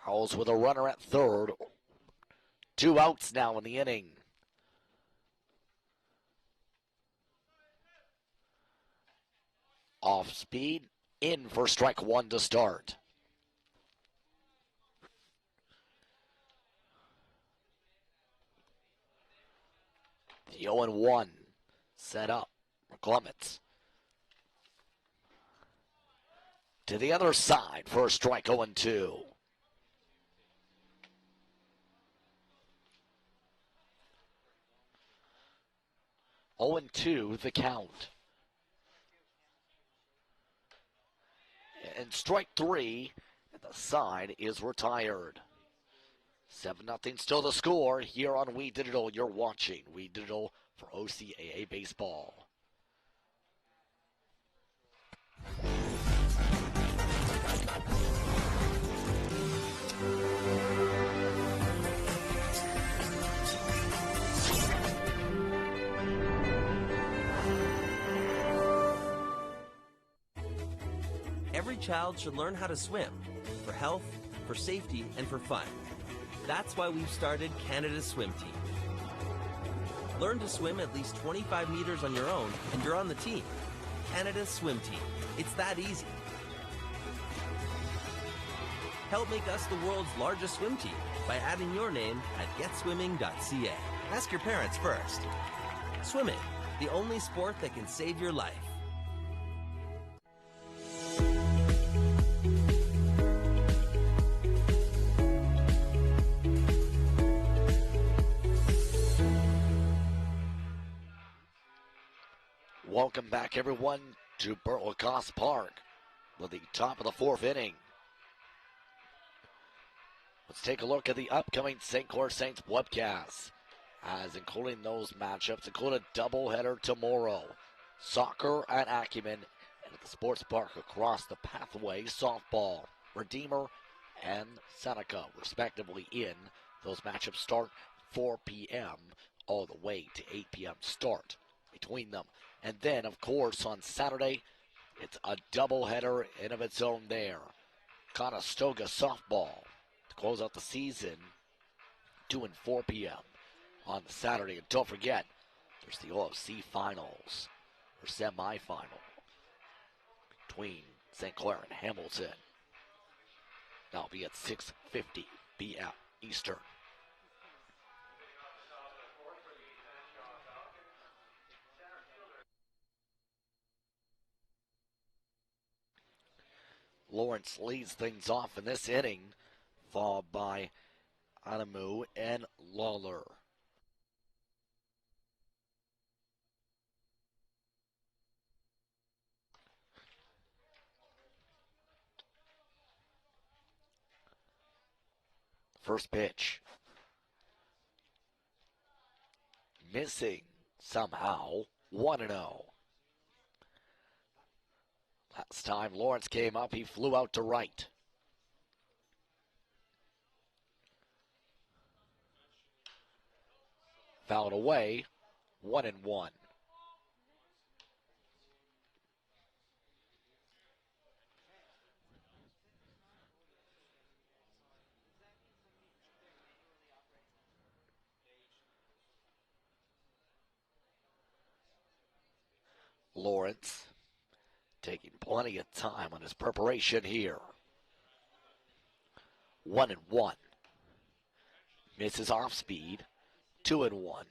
Powell's with a runner at third. 2 outs now in the inning. Off speed, in for strike 1 to start. The 0-1 set up for Clements. To the other side for a strike 0-2. Oh and 2 the count. And strike 3 at the side is retired. 7-0 still the score here on We Digital. You're watching We Digital for OCAA Baseball. Every child should learn how to swim for health, for safety, and for fun. That's why we've started Canada's Swim Team. Learn to swim at least 25 meters on your own, and you're on the team. Canada's Swim Team. It's that easy. Help make us the world's largest swim team by adding your name at getswimming.ca. Ask your parents first. Swimming, the only sport that can save your life. Welcome back, everyone, to Burt Lacoste Park with the top of the 4th inning. Let's take a look at the upcoming St. Clair Saints webcasts, as including those matchups, include a doubleheader tomorrow. Soccer at Acumen and at the Sports Park across the pathway, softball, Redeemer and Seneca, respectively, in. Those matchups start 4 p.m. all the way to 8 p.m. start between them. And then, of course, on Saturday, it's a doubleheader in of its own there. Conestoga softball to close out the season, 2 and 4 p.m. on Saturday. And don't forget, there's the OFC finals, or semifinal, between St. Clair and Hamilton. That'll be at 6:50 p.m. Eastern. Lawrence leads things off in this inning, followed by Anamu and Lawler. First pitch. Missing somehow. 1-0. Last time Lawrence came up, he flew out to right. Fouled away. 1-1. Lawrence taking plenty of time on his preparation here. 1-1. Misses off speed. 2-1.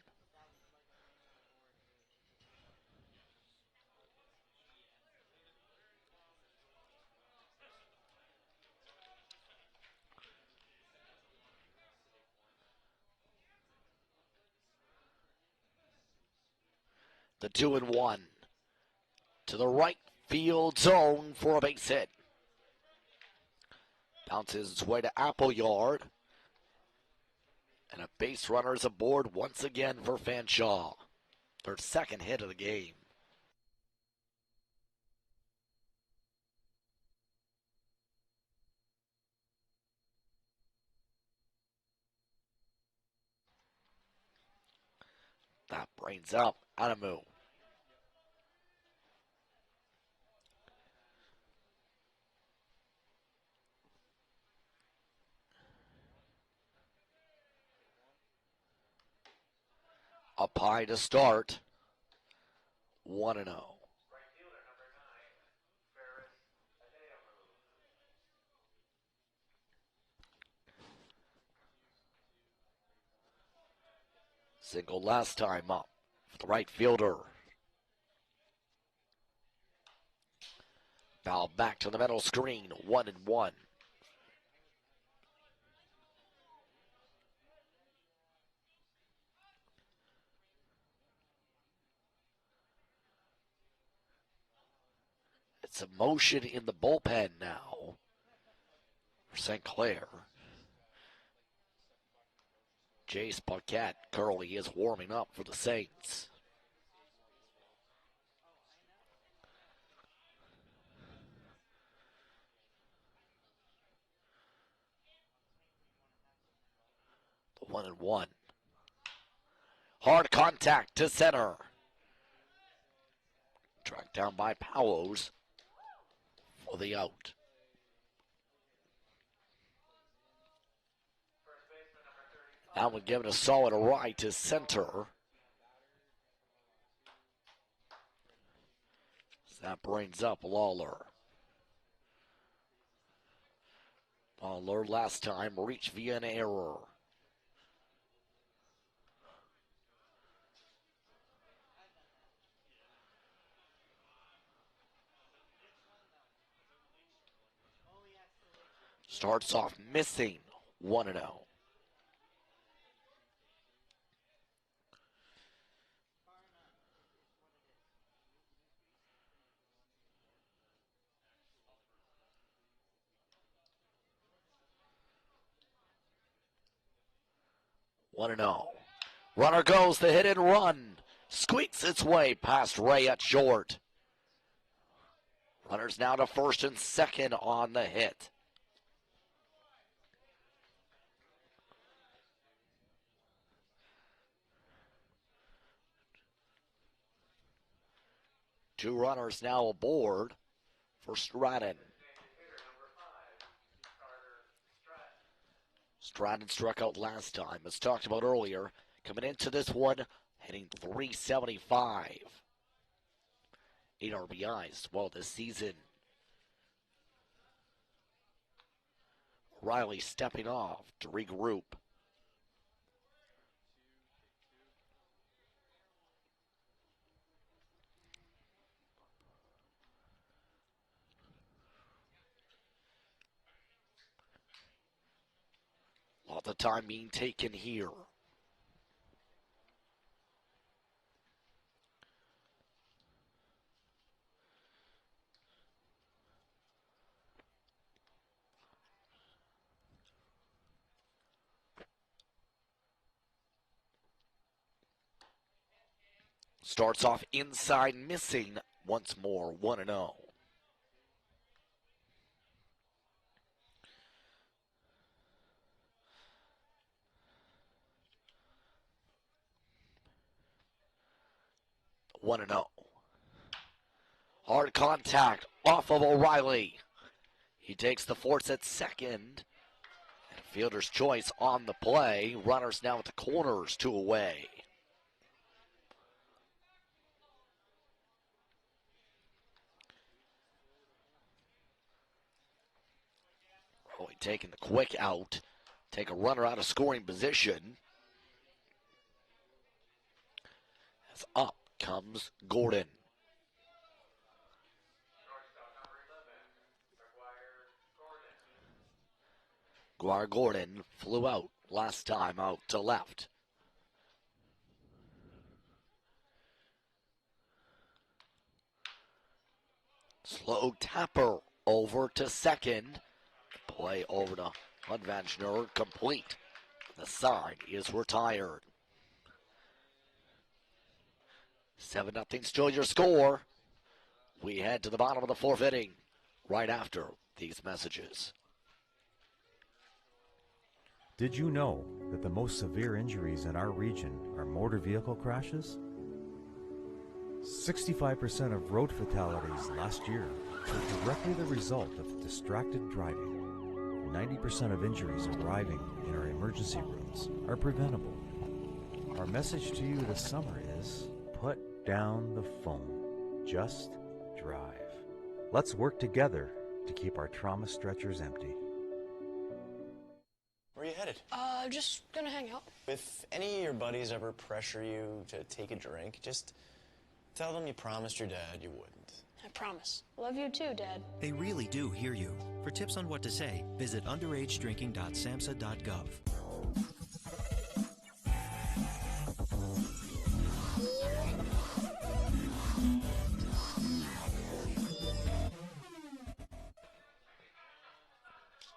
The 2-1 to the right field zone for a base hit. Bounces its way to Appleyard. And a base runner is aboard once again for Fanshawe. Their second hit of the game. That brings up Adamu. Up high to start. 1-0. Single last time up for the right fielder. Foul back to the middle screen. 1-1. It's a motion in the bullpen now for St. Clair. Jace Paquette currently is warming up for the Saints. The 1-1. Hard contact to center. Tracked down by Powers for the out. That one given a solid right to center. So that brings up Lawler. Lawler last time reached via an error. Starts off missing. 1-0. Runner goes, the hit and run. Squeaks its way past Ray at short. Runners now to first and second on the hit. Two runners now aboard for Stratton. Stratton struck out last time, as talked about earlier. Coming into this one, hitting .375. 8 RBIs, well, this season. Riley stepping off to regroup. A lot of time being taken here. Starts off inside, missing once more. 1-0. Hard contact off of O'Reilly. He takes the force at second. And fielder's choice on the play. Runners now at the corners, 2 away. Taking the quick out take a runner out of scoring position. As up comes Gordon. Gordon flew out last time out to left. Slow tapper over to second. Play over to Hunvanchner, complete. The side is retired. 7-0 still your score. We head to the bottom of the fourth inning right after these messages. Did you know that the most severe injuries in our region are motor vehicle crashes? 65% of road fatalities last year were directly the result of distracted driving. 90% of injuries arriving in our emergency rooms are preventable. Our message to you this summer is put down the phone. Just drive. Let's work together to keep our trauma stretchers empty. Where are you headed? Just gonna hang out. If any of your buddies ever pressure you to take a drink, just tell them you promised your dad you wouldn't. I promise. Love you too, Dad. They really do hear you. For tips on what to say, visit underagedrinking.samhsa.gov.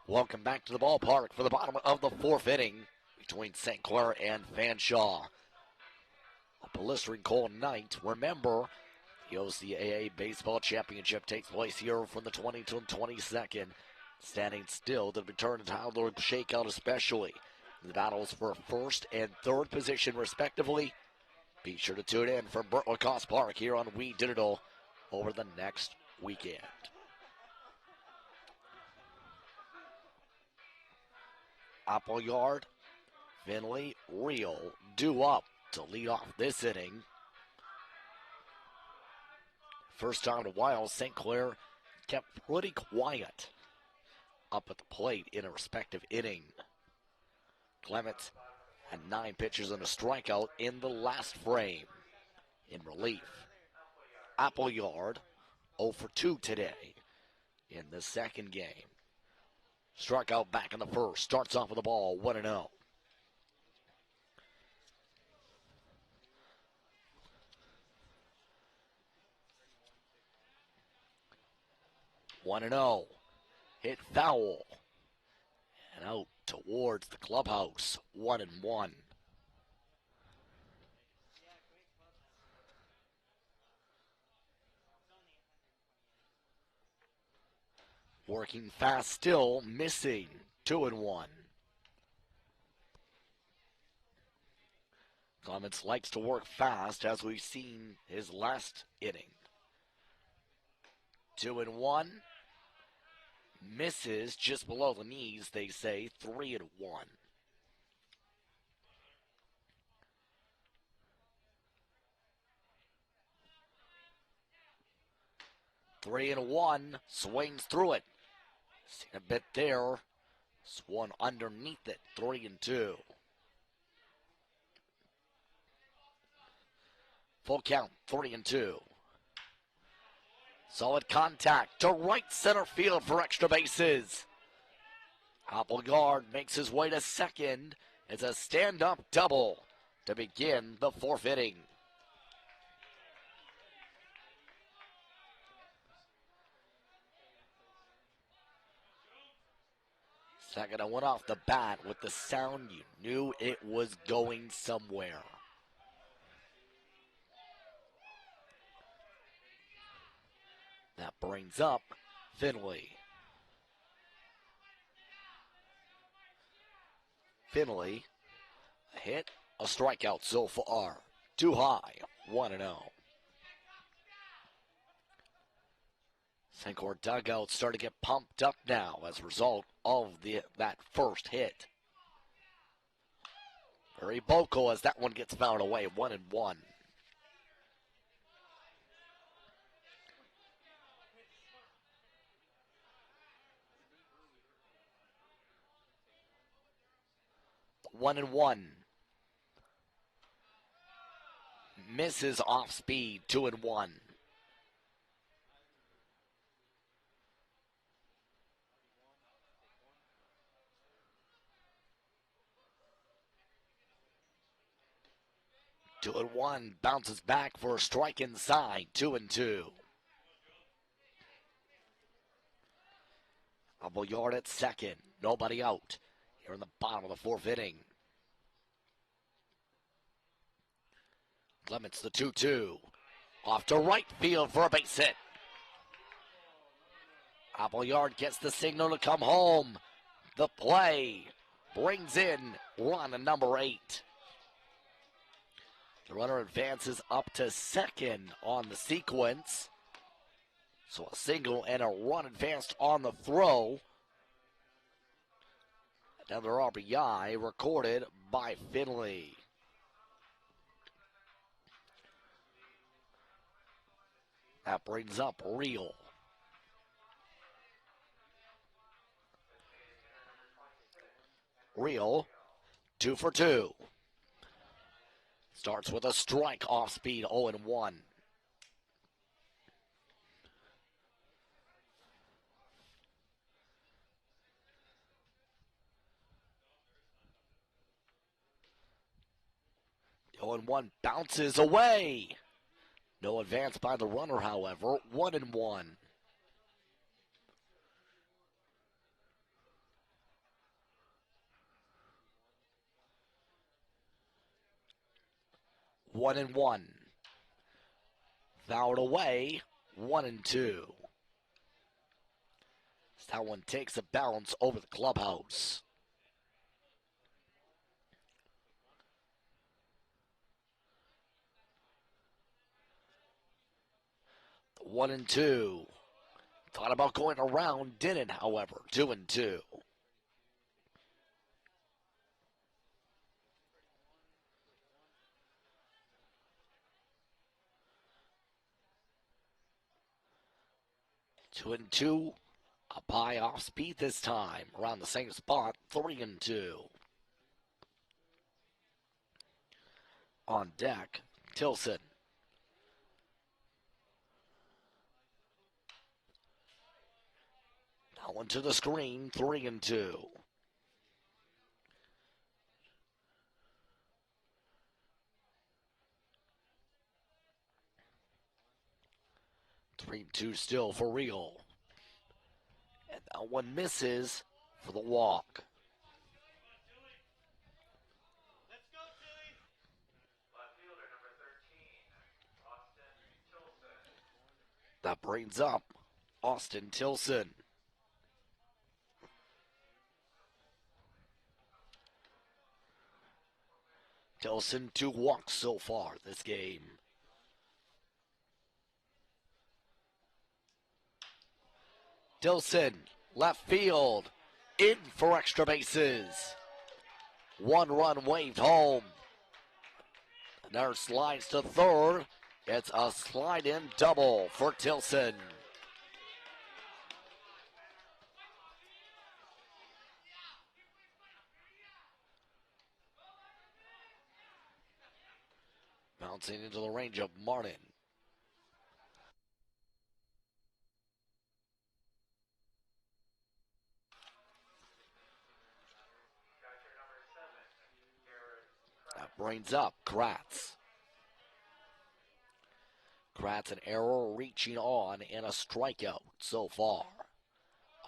Welcome back to the ballpark for the bottom of the fourth inning between St. Clair and Fanshawe. A blistering cold night. Remember, the OCAA Baseball Championship takes place here from the 20th to the 22nd. Standing still to return to Tyler shakeout especially. The battles for first and third position respectively. Be sure to tune in from Burt Lacoste Park here on We Digital over the next weekend. Appleyard, Finley, Real, due up to lead off this inning. First time in a while, St. Clair kept pretty quiet up at the plate in a respective inning. Clements had 9 pitches and a strikeout in the last frame. In relief, Appleyard 0 for 2 today in the second game. Struck out back in the first. Starts off with the ball, 1-0. Hit foul. And out towards the clubhouse, 1-1. Working fast still, missing, 2-1. Clements likes to work fast, as we've seen his last inning. 2-1. Misses just below the knees, they say, 3-1. Three and one, swings through it. Seen a bit there. Swung underneath it, 3-2. Full count, 3-2. Solid contact to right center field for extra bases. Appleyard makes his way to second. It's a stand-up double to begin the fourth inning. Second and one off the bat with the sound you knew it was going somewhere. That brings up Finley. Finley, a hit, a strikeout so far. Too high, 1-0. St. Clair dugout starting to get pumped up now as a result of that first hit. Very vocal as that one gets fouled away, 1-1. 1-1. Misses off speed, 2-1. Two and one, bounces back for a strike inside, 2-2. Appleyard at second, nobody out. Here in the bottom of the fourth inning. Clements the 2-2. Off to right field for a base hit. Appleyard gets the signal to come home. The play brings in run number 8. The runner advances up to second on the sequence. So a single and a run advanced on the throw. Another RBI recorded by Finley. That brings up Real. Real, 2 for 2. Starts with a strike off speed, 0-1. The 0-1 bounces away. No advance by the runner, however, 1-1. One and one. Fouled away, 1-2. That one takes a bounce over the clubhouse. The 1-2. Thought about going around, didn't, however, 2-2. Two and two, a high off speed this time, around the same spot, 3-2. On deck, Tilson. Now one to the screen, 3-2. 3-2 still for Real. And that one misses for the walk. That brings up Austin Tilson. Tilson 2 walks so far this game. Tilson, left field, in for extra bases. 1 run waved home. Another slides to third. It's a slide-in double for Tilson. Bouncing into the range of Martin. That brings up Kratz. Kratz an error reaching on and a strikeout so far.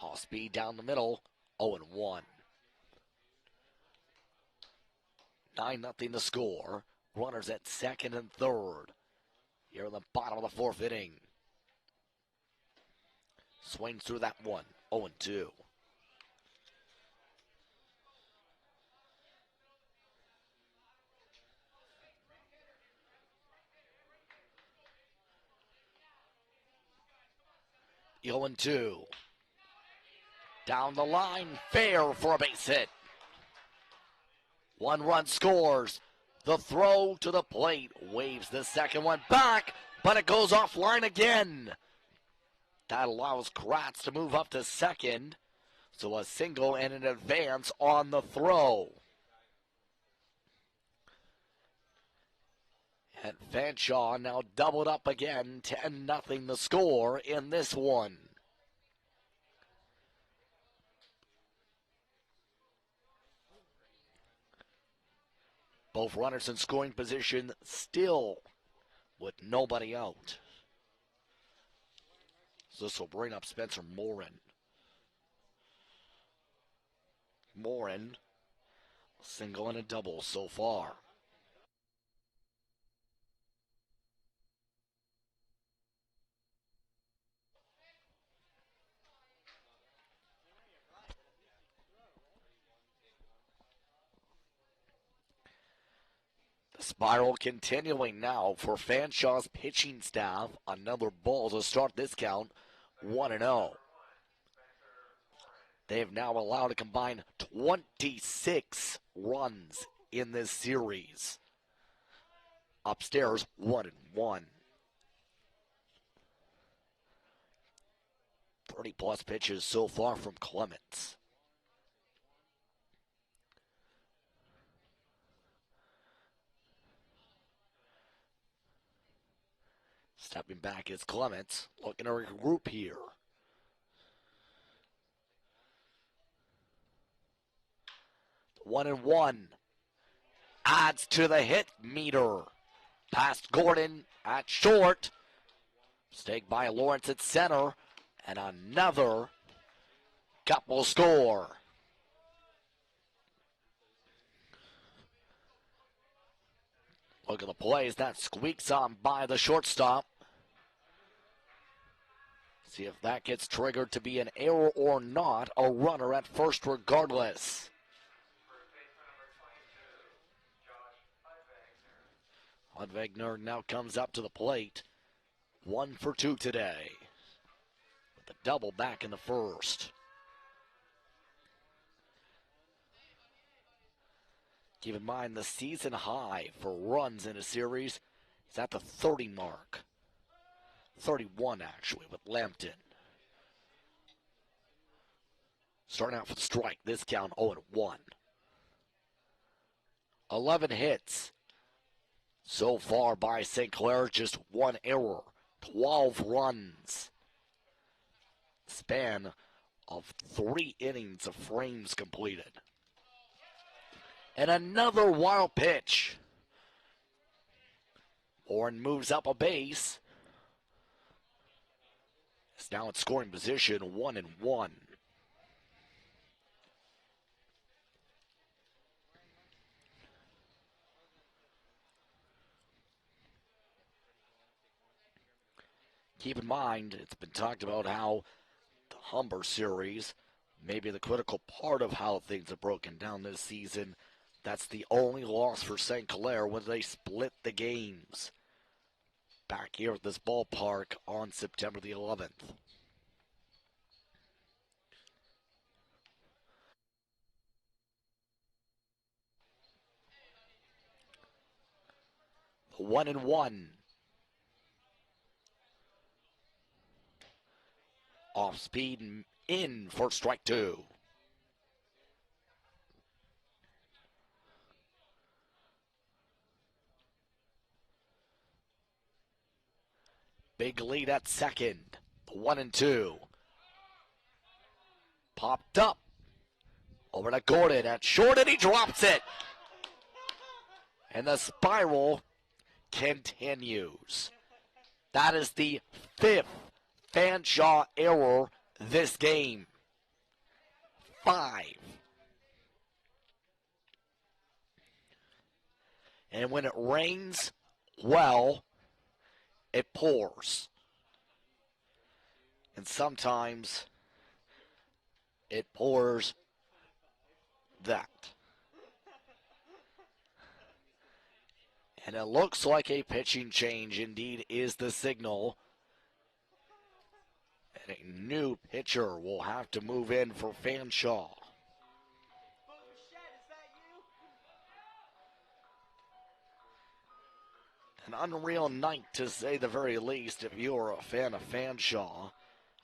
Off speed down the middle, 0-1. 9-0 the score. Runners at second and third. Here in the bottom of the fourth inning. Swings through that one, 0-2. The 0-2. Down the line, fair for a base hit. 1 run scores. The throw to the plate waves the second one back, but it goes offline again. That allows Kratz to move up to second. So a single and an advance on the throw. And Fanshawe now doubled up again, 10-0 the score in this one. Both runners in scoring position still with nobody out. So this will bring up Spencer Morin. Morin, a single and a double so far. The spiral continuing now for Fanshaw's pitching staff. Another ball to start this count, 1-0. They have now allowed a combined 26 runs in this series. Upstairs, 1-1. 30-plus pitches so far from Clements. Stepping back is Clements, looking to regroup here. The 1-1 adds to the hit meter. Past Gordon at short. Mistake by Lawrence at center. And another couple score. Look at the plays. That squeaks on by the shortstop. See if that gets triggered to be an error or not. A runner at first regardless. Wagner now comes up to the plate. 1 for 2 today. With the double back in the first. Keep in mind the season high for runs in a series is at the 30 mark. 31 actually with Lampton. Starting out for the strike, this count 0-1. 11 hits so far by St. Clair, just 1 error. 12 runs. Span of 3 innings of frames completed. And another wild pitch. Warren moves up a base. It's now in scoring position, 1-1. Keep in mind, it's been talked about how the Humber series may be the critical part of how things are broken down this season. That's the only loss for St. Clair when they split the games. Back here at this ballpark on September the 11th. The 1-1. Off speed and in for strike 2. Big lead at second. The 1-2. Popped up. Over to Gordon at short, and he drops it. And the spiral continues. That is the 5th Fanshawe error this game. 5. And when it rains, well, it pours. And sometimes it pours that. And it looks like a pitching change indeed is the signal. And a new pitcher will have to move in for Fanshawe. An unreal night, to say the very least, if you are a fan of Fanshawe,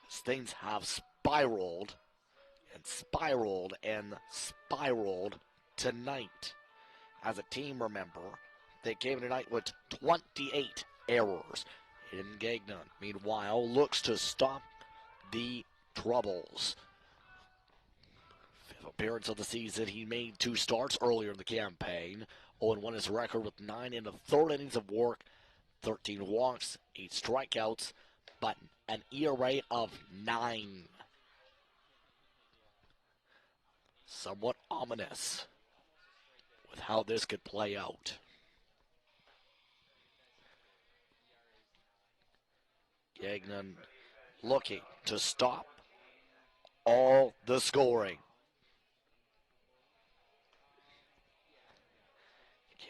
as things have spiraled and spiraled and spiraled tonight. As a team, remember, They came tonight with 28 errors. Hayden Gagnon, meanwhile, looks to stop the troubles. Fifth appearance of the season. He made 2 starts earlier in the campaign. 0-1 his record with 9 in the third innings of work. 13 walks, 8 strikeouts, but an ERA of 9. Somewhat ominous with how this could play out. Gagnon looking to stop all the scoring.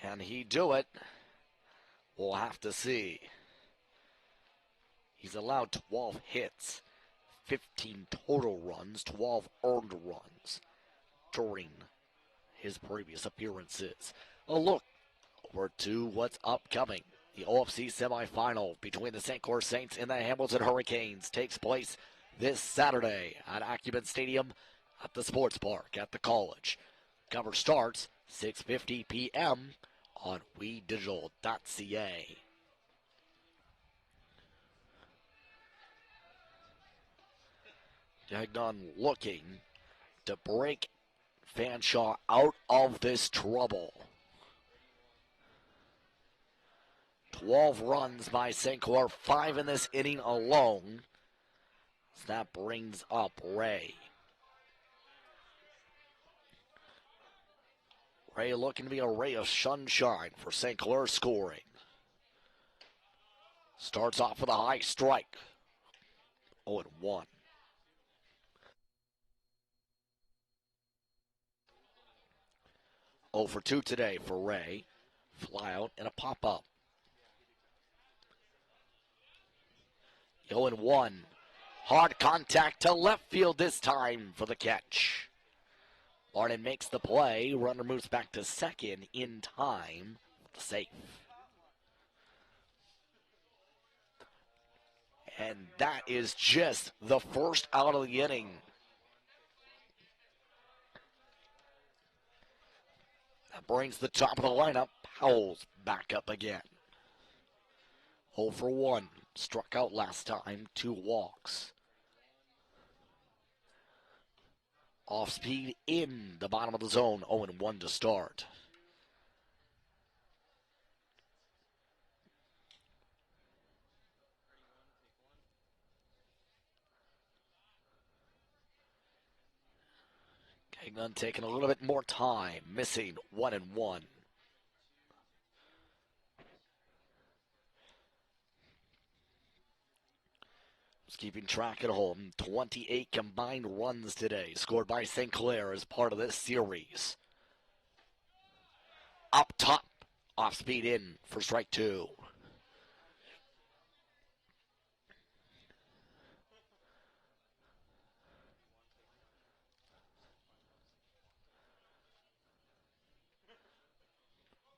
Can he do it? We'll have to see. He's allowed 12 hits, 15 total runs, 12 earned runs during his previous appearances. A look over to what's upcoming. The OFC semifinal between the St Clair Saints and the Hamilton Hurricanes takes place this Saturday at Acumen Stadium at the Sports Park at the College. Coverage starts 6:50 p.m. on WeDigital.ca. Gagnon looking to break Fanshawe out of this trouble. 12 runs by St. Clair, 5 in this inning alone. So that brings up Ray. Ray looking to be a ray of sunshine for St. Clair scoring. Starts off with a high strike. 0-1. Oh for 2 today for Ray. Fly out and a pop-up. 0-1. Hard contact to left field this time for the catch. Martin makes the play. Runner moves back to second in time. The save. And that is just the first out of the inning. That brings the top of the lineup. Powell's back up again. 0 for 1. Struck out last time. 2 walks. Off speed in the bottom of the zone. 0-1 to start. Gagnon taking a little bit more time. Missing 1-1. Keeping track at home. 28 combined runs today scored by St. Clair as part of this series. Up top, off speed in for strike 2.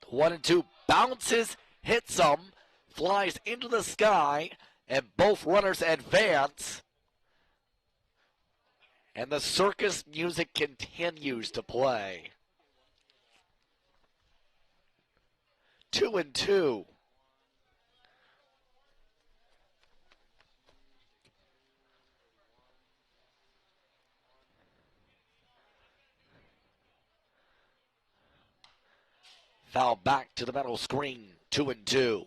The 1-2 bounces, hits him, flies into the sky, and both runners advance. And the circus music continues to play. 2-2. Foul back to the metal screen. 2-2.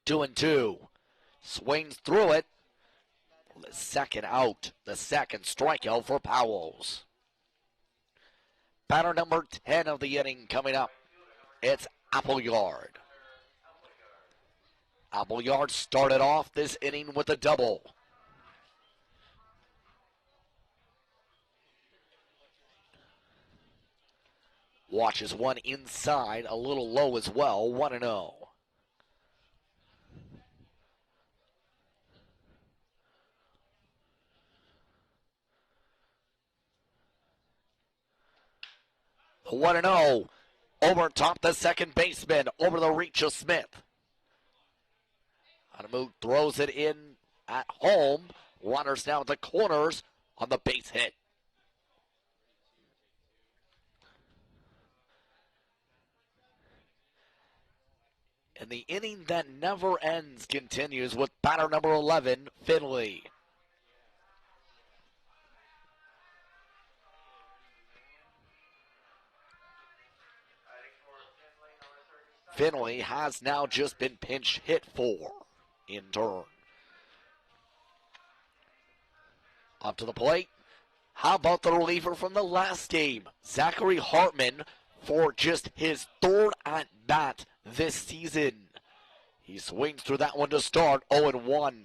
Two and two. Swings through it. The second out. The second strikeout for Powell's. Batter number 10 of the inning coming up. It's Appleyard. Appleyard started off this inning with a double. Watches one inside, a little low as well, 1-0. The 1-0 over top the second baseman, over the reach of Smith. Adamu throws it in at home. Runners now at the corners on the base hit. And the inning that never ends continues with batter number 11, Finley. Finley has now just been pinch hit for in turn. Up to the plate. How about the reliever from the last game? Zachary Hartman for just his third at bat this season. He swings through that one to start, 0-1.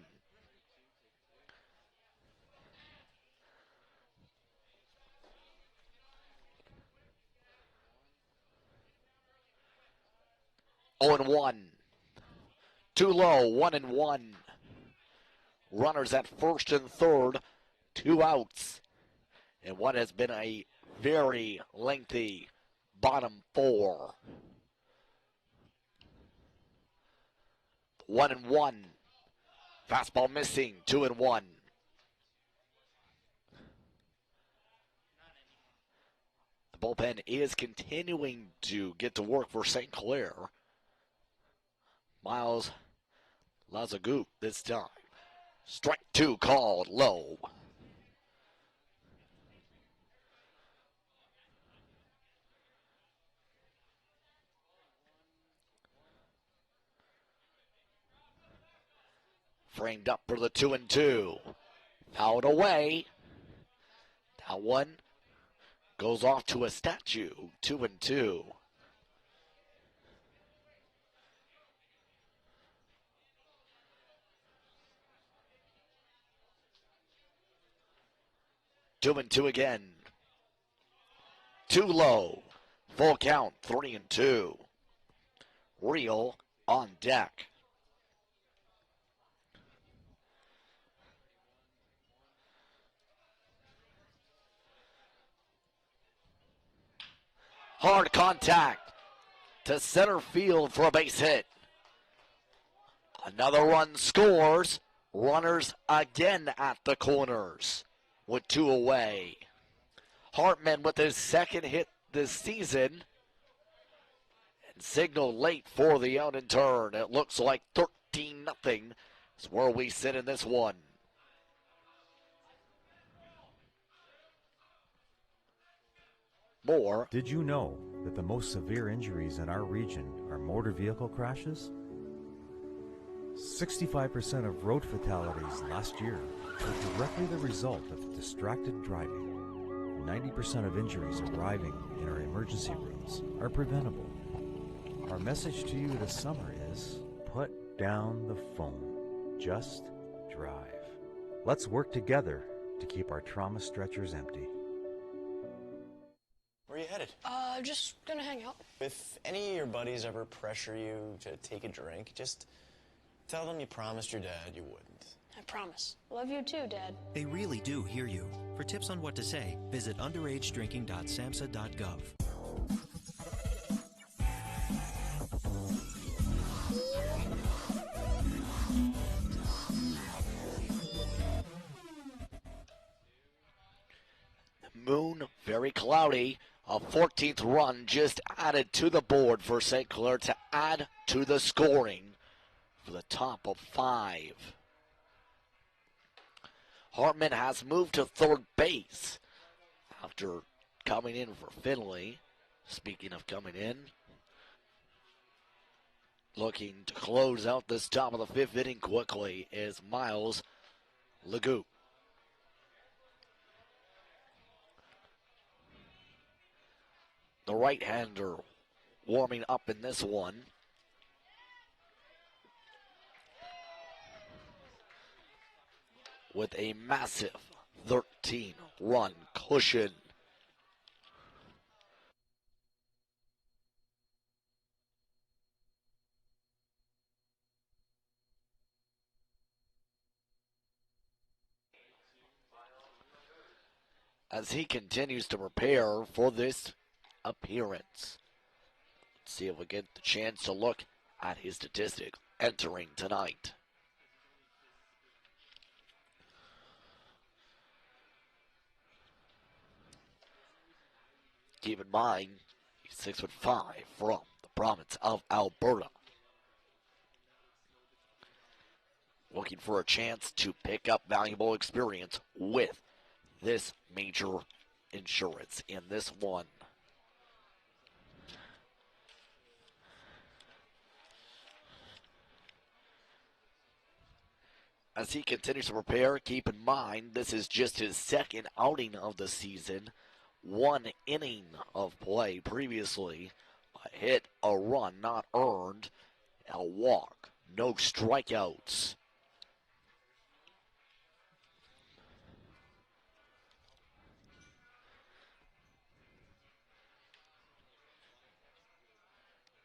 Too low, 1-1. Runners at first and third, 2 outs. And what has been a very lengthy bottom 4. 1-1. Fastball missing, 2-1. The bullpen is continuing to get to work for St. Clair. Miles Lazagoop this time. Strike 2 called low. Framed up for the 2-2. Fouled away. That one goes off to a statue. 2-2. Two and two again. Too low. Full count, 3-2. Real on deck. Hard contact to center field for a base hit. Another run scores. Runners again at the corners with 2 away. Hartman with his second hit this season. And signal late for the out and turn. It looks like 13-0 is where we sit in this one. More. Did you know that the most severe injuries in our region are motor vehicle crashes? 65% of road fatalities last year were directly the result of distracted driving. 90% of injuries arriving in our emergency rooms are preventable. Our message to you this summer is put down the phone. Just drive. Let's work together to keep our trauma stretchers empty. Where are you headed? Just gonna hang out. If any of your buddies ever pressure you to take a drink, just tell them you promised your dad you wouldn't. I promise. Love you too, Dad. They really do hear you. For tips on what to say, visit underagedrinking.samhsa.gov. Moon, very cloudy. A 14th run just added to the board for St. Clair to add to the scoring for the top of 5. Hartman has moved to third base after coming in for Finley. Speaking of coming in, looking to close out this top of the 5th inning quickly is Miles Lagoop. The right-hander warming up in this one. With a massive 13-run cushion. As he continues to prepare for this appearance. See if we get the chance to look at his statistics entering tonight. Keep in mind, he's 6'5" from the province of Alberta. Looking for a chance to pick up valuable experience with this major insurance in this one. As he continues to prepare, keep in mind this is just his second outing of the season. 1 inning of play previously. A hit, a run not earned, a walk, no strikeouts.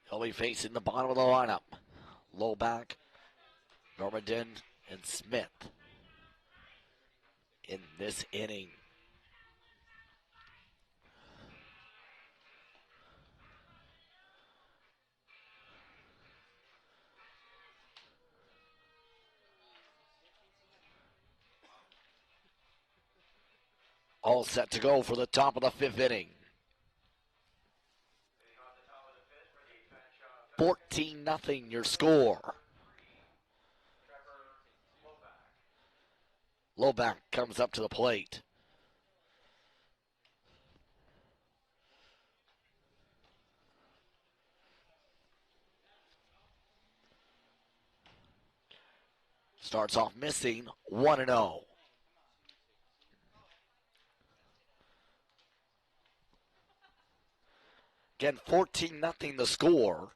He'll be facing the bottom of the lineup. Low back, Normandin, and Smith in this inning. All set to go for the top of the 5th inning. 14-0 your score. Lowback comes up to the plate. Starts off missing 1-0. Again, 14-0 the score.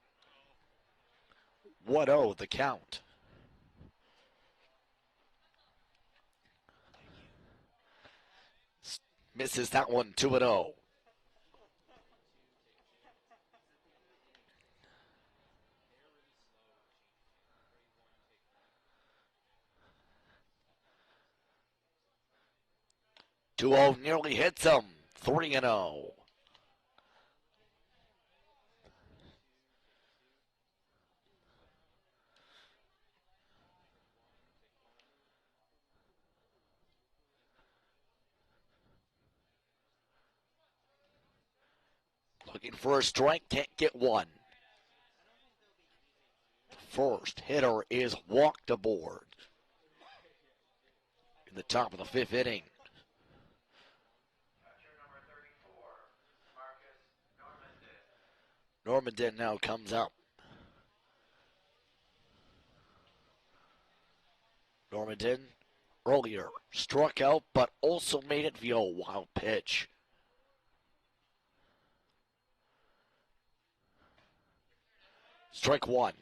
1-0 the count. Misses that one 2-0. Nearly hits him. 3-0. Looking for a strike, can't get one. First hitter is walked aboard in the top of the 5th inning. Normandin now comes up. Normandin earlier struck out, but also made it via a wild pitch. Strike one.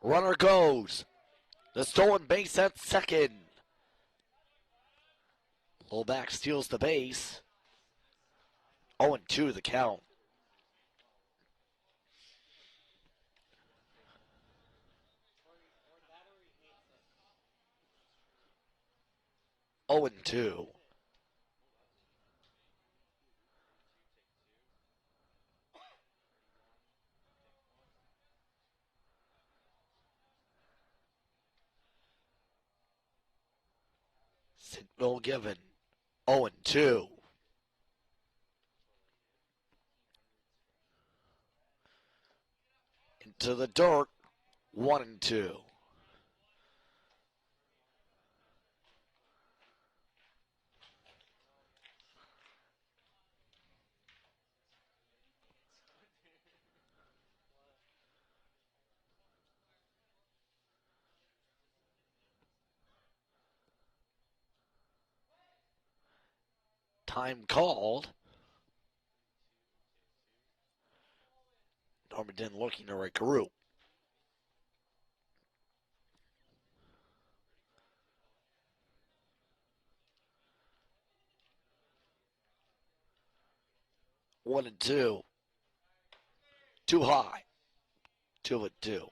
Runner goes. The stolen base at second. Lowback steals the base. 0-2 the count. Oh and 2. Signal given. 0-2. Into the dirt. 1-2. Time called. Normandin looking to regroup. 1-2. Too high. 2-2.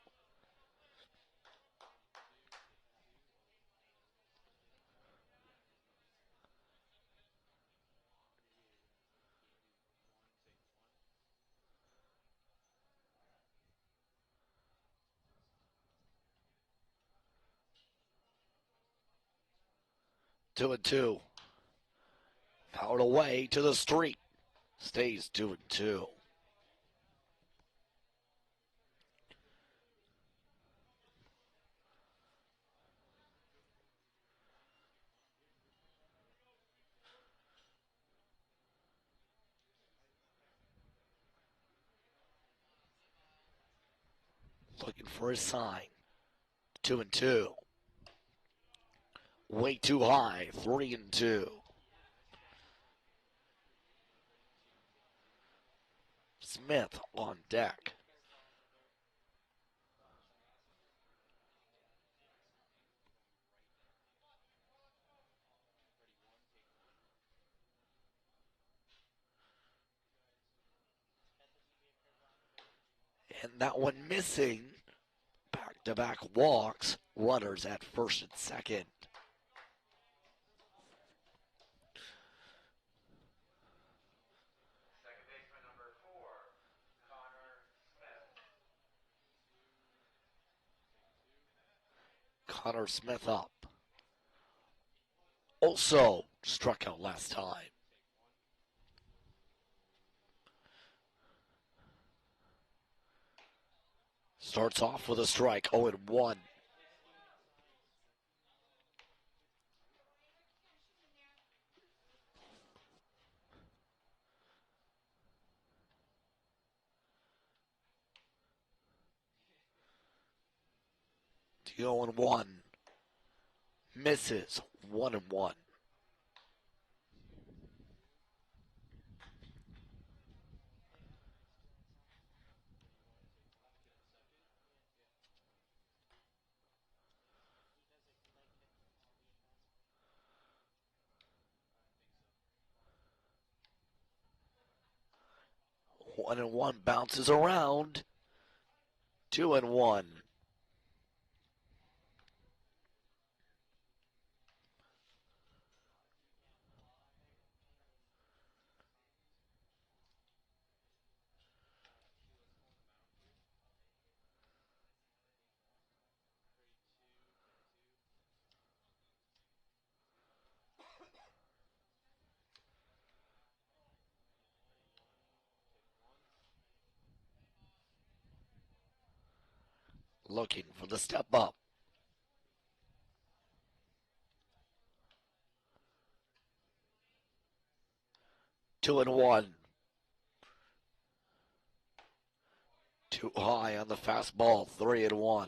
Two and two. Powered away to the street. Stays 2-2. Looking for a sign. 2-2. Way too high. 3-2. Smith on deck. And that one missing. Back-to-back walks. Runners at first and second. Connor Smith up. Also struck out last time. Starts off with a strike, 0-1. The 0-1. Misses, 1-1. One and one bounces around. 2-1. Looking for the step up. Two and one. Too high on the fastball. 3-1.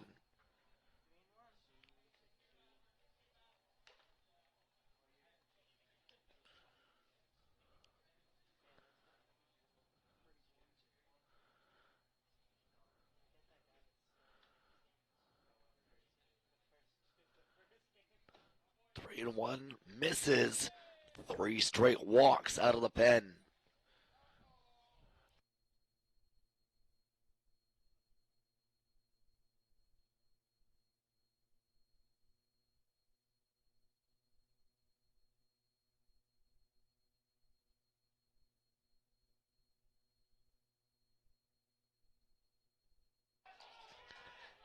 Three and one misses. 3 straight walks out of the pen.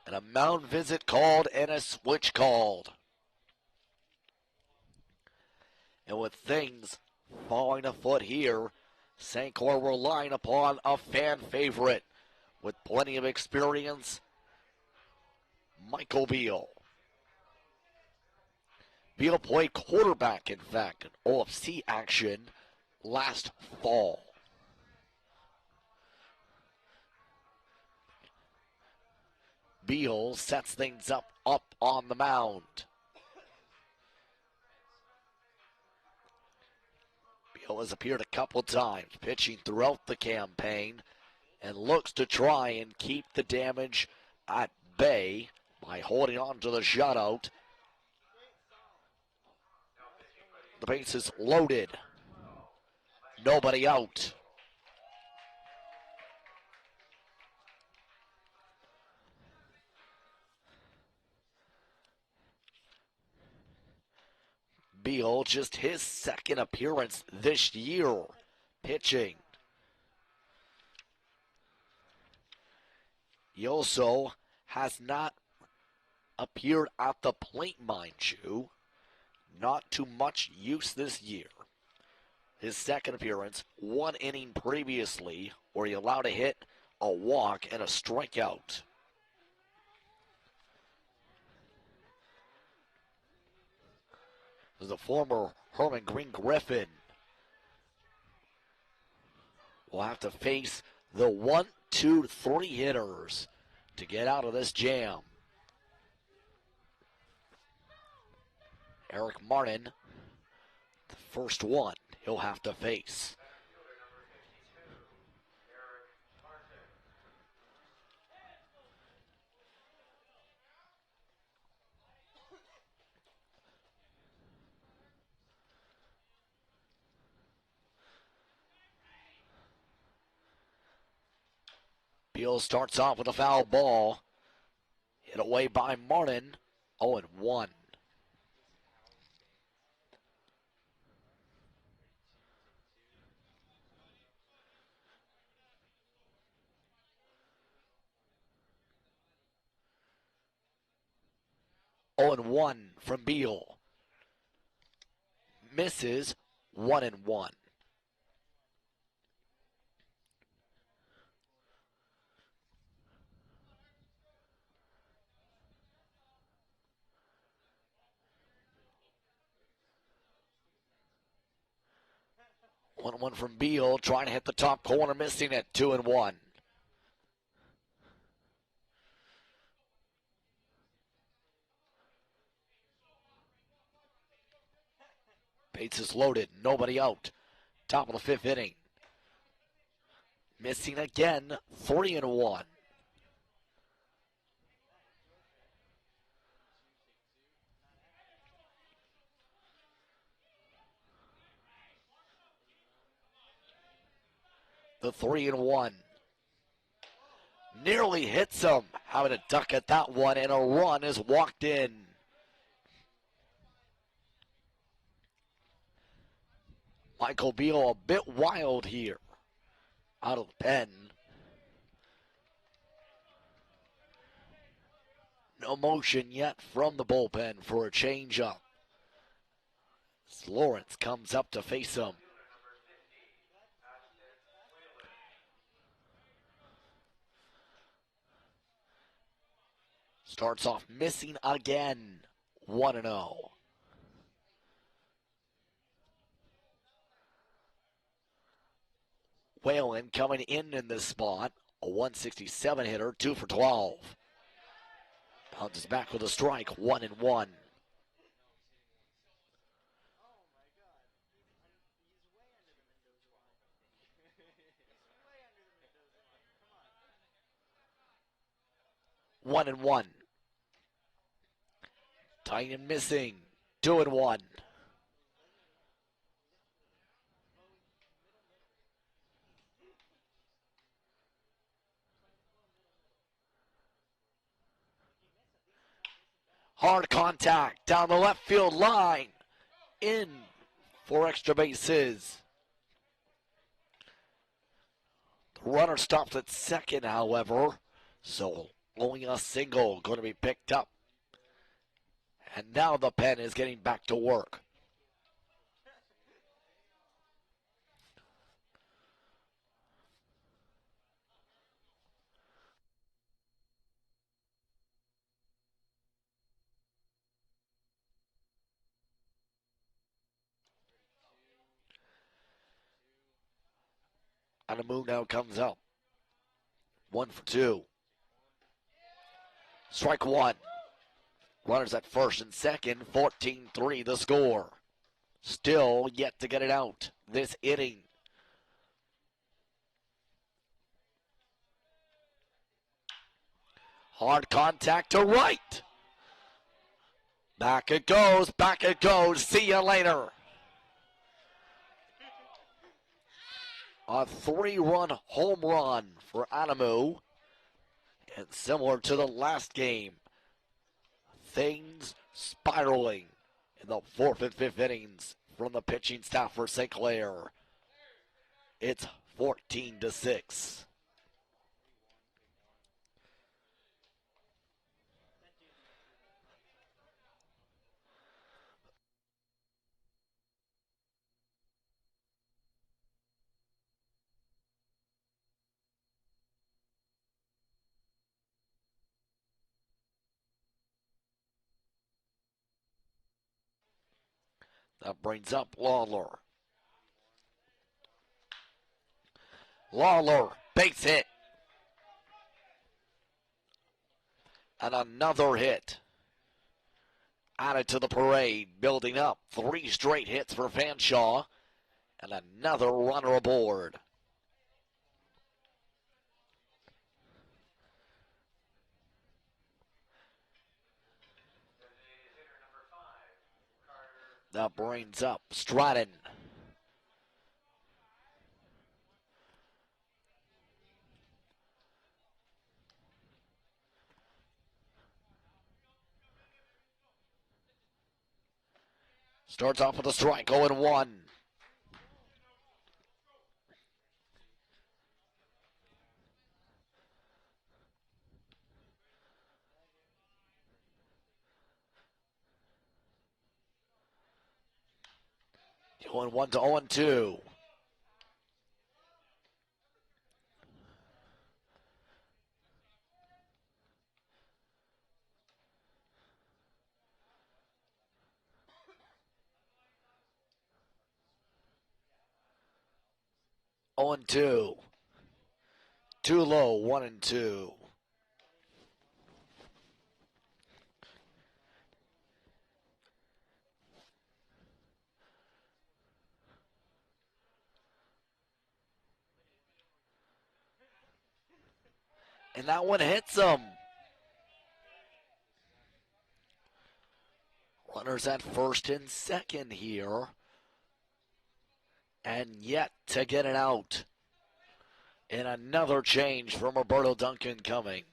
And a mound visit called and a switch called. And with things falling afoot here, St. Clair relying upon a fan favorite with plenty of experience, Michael Beal. Beal played quarterback, in fact, in OFC action last fall. Beal sets things up on the mound. Beal has appeared a couple times, pitching throughout the campaign, and looks to try and keep the damage at bay by holding on to the shutout. The base is loaded. Nobody out. Beal, just his second appearance this year pitching. He also has not appeared at the plate, mind you. Not too much use this year. His second appearance, 1 inning previously, where he allowed a hit, a walk, and a strikeout. The former Herman Green Griffin will have to face the 1, 2, 3 hitters to get out of this jam. Eric Martin, the first one he'll have to face. Beal starts off with a foul ball. Hit away by Martin. 0-1. Oh, and 1 from Beal. Misses. 1-1. One from Beal, trying to hit the top corner, missing it. 2-1. Bases loaded, nobody out. Top of the 5th inning. Missing again. 3-1. The 3-1. Nearly hits him. Having a duck at that one, and a run is walked in. Michael Beal a bit wild here. Out of the pen. No motion yet from the bullpen for a changeup. Lawrence comes up to face him. Starts off missing again. 1-0. Whalen coming in this spot. A 167 hitter, 2 for 12. Bounces back with a strike. 1-1. One and one. Tynan missing. 2-1. Hard contact down the left field line. In for extra bases. The runner stops at second, however, so only a single going to be picked up. And now the pen is getting back to work. Adamu now comes up. 1 for 2. Strike 1. Runners at first and second. 14-3 the score. Still yet to get it out this inning. Hard contact to right. Back it goes, back it goes. See you later. A 3-run home run for Adamu. And similar to the last game, things spiraling in the fourth and fifth innings from the pitching staff for St. Clair. It's 14-6. That brings up Lawler. Lawler, base hit. And another hit. Added to the parade, building up 3 straight hits for Fanshawe. And another runner aboard. That brings up Stratton. Starts off with a strike, 0-1. Going 1 to 0-2. Oh, 2. Too low, 1-2. And that one hits him. Runners at first and second here. And yet to get it out. And another change from Roberto Duncan coming.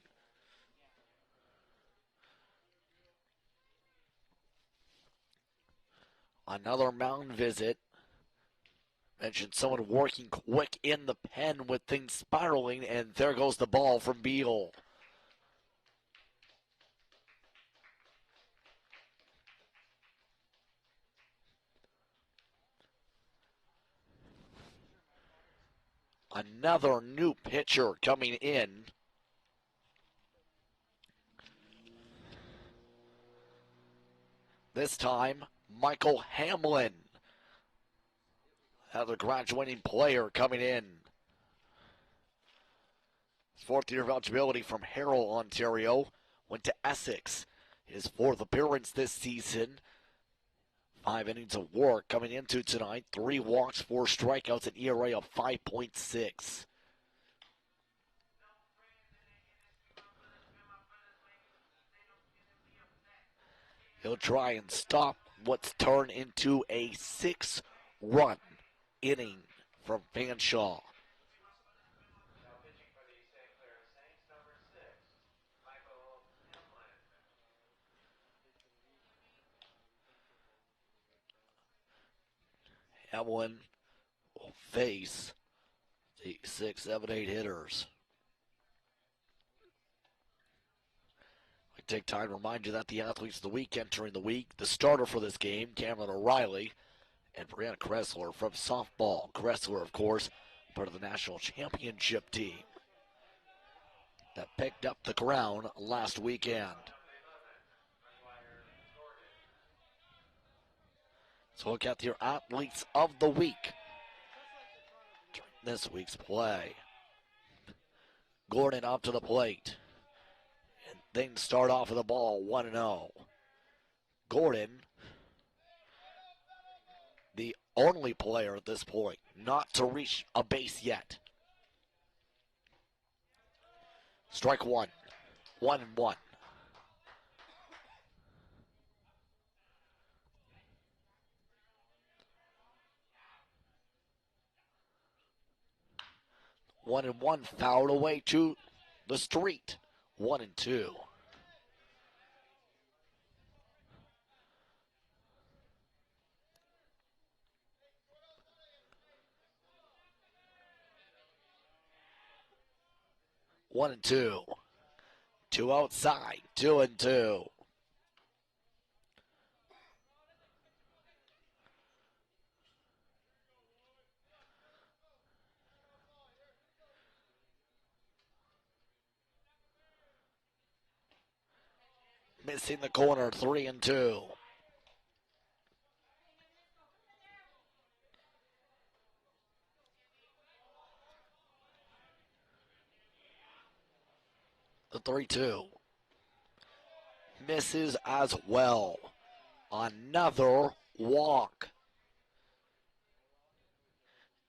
Another mound visit. Mentioned someone working quick in the pen with things spiraling, and there goes the ball from Beal. Another new pitcher coming in. This time, Michael Hamlin. Another graduating player coming in. His 4th year of eligibility from Harrow, Ontario. Went to Essex. His 4th appearance this season. 5 innings of work coming into tonight. 3 walks, 4 strikeouts, an ERA of 5.6. He'll try and stop what's turned into a 6-run inning from Fanshawe. Hamlin will face the 6, 7, 8 hitters. I take time to remind you that the athletes of the week entering the week, the starter for this game, Cameron O'Reilly, and Brianna Kressler from softball. Kressler, of course, part of the national championship team that picked up the crown last weekend. So look at your athletes of the week during this week's play. Gordon up to the plate. And things start off with the ball 1-0. Gordon, the only player at this point not to reach a base yet. Strike 1. 1-1. One and one, fouled away to the street. 1-2. 1-2. 2 outside. 2-2. Missing the corner. 3-2. The 3-2. Misses as well. Another walk.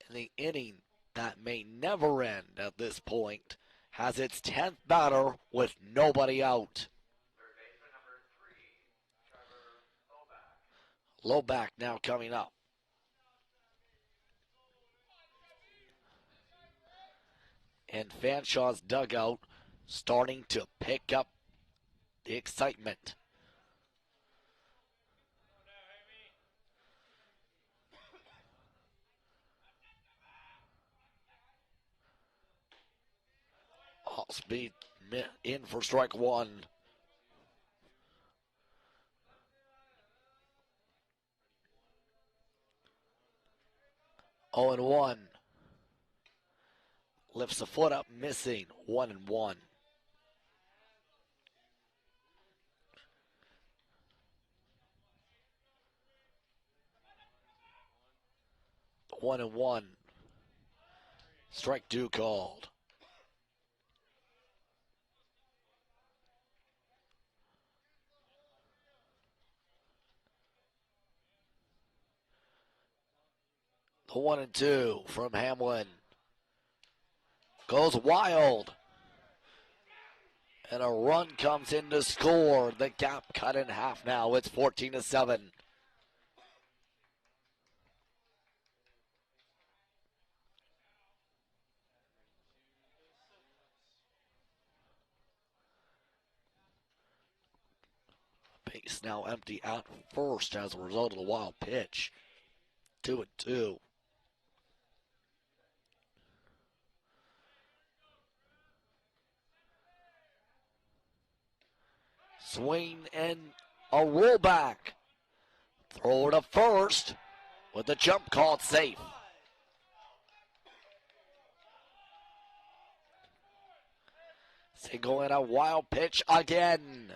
In the inning that may never end at this point has its 10th batter with nobody out. Loback now coming up. And Fanshawe's dugout starting to pick up the excitement. All speed in for strike one. Oh and 1. Lifts the foot up, missing. 1-1. The 1-1. Strike 2 called. The 1-2 from Hamlin. Goes wild. And a run comes in to score. The gap cut in half now. It's 14-7. Base now empty at first as a result of the wild pitch. 2-2. Swing and a rollback. Throw to first with the jump called safe. Single and a wild pitch again.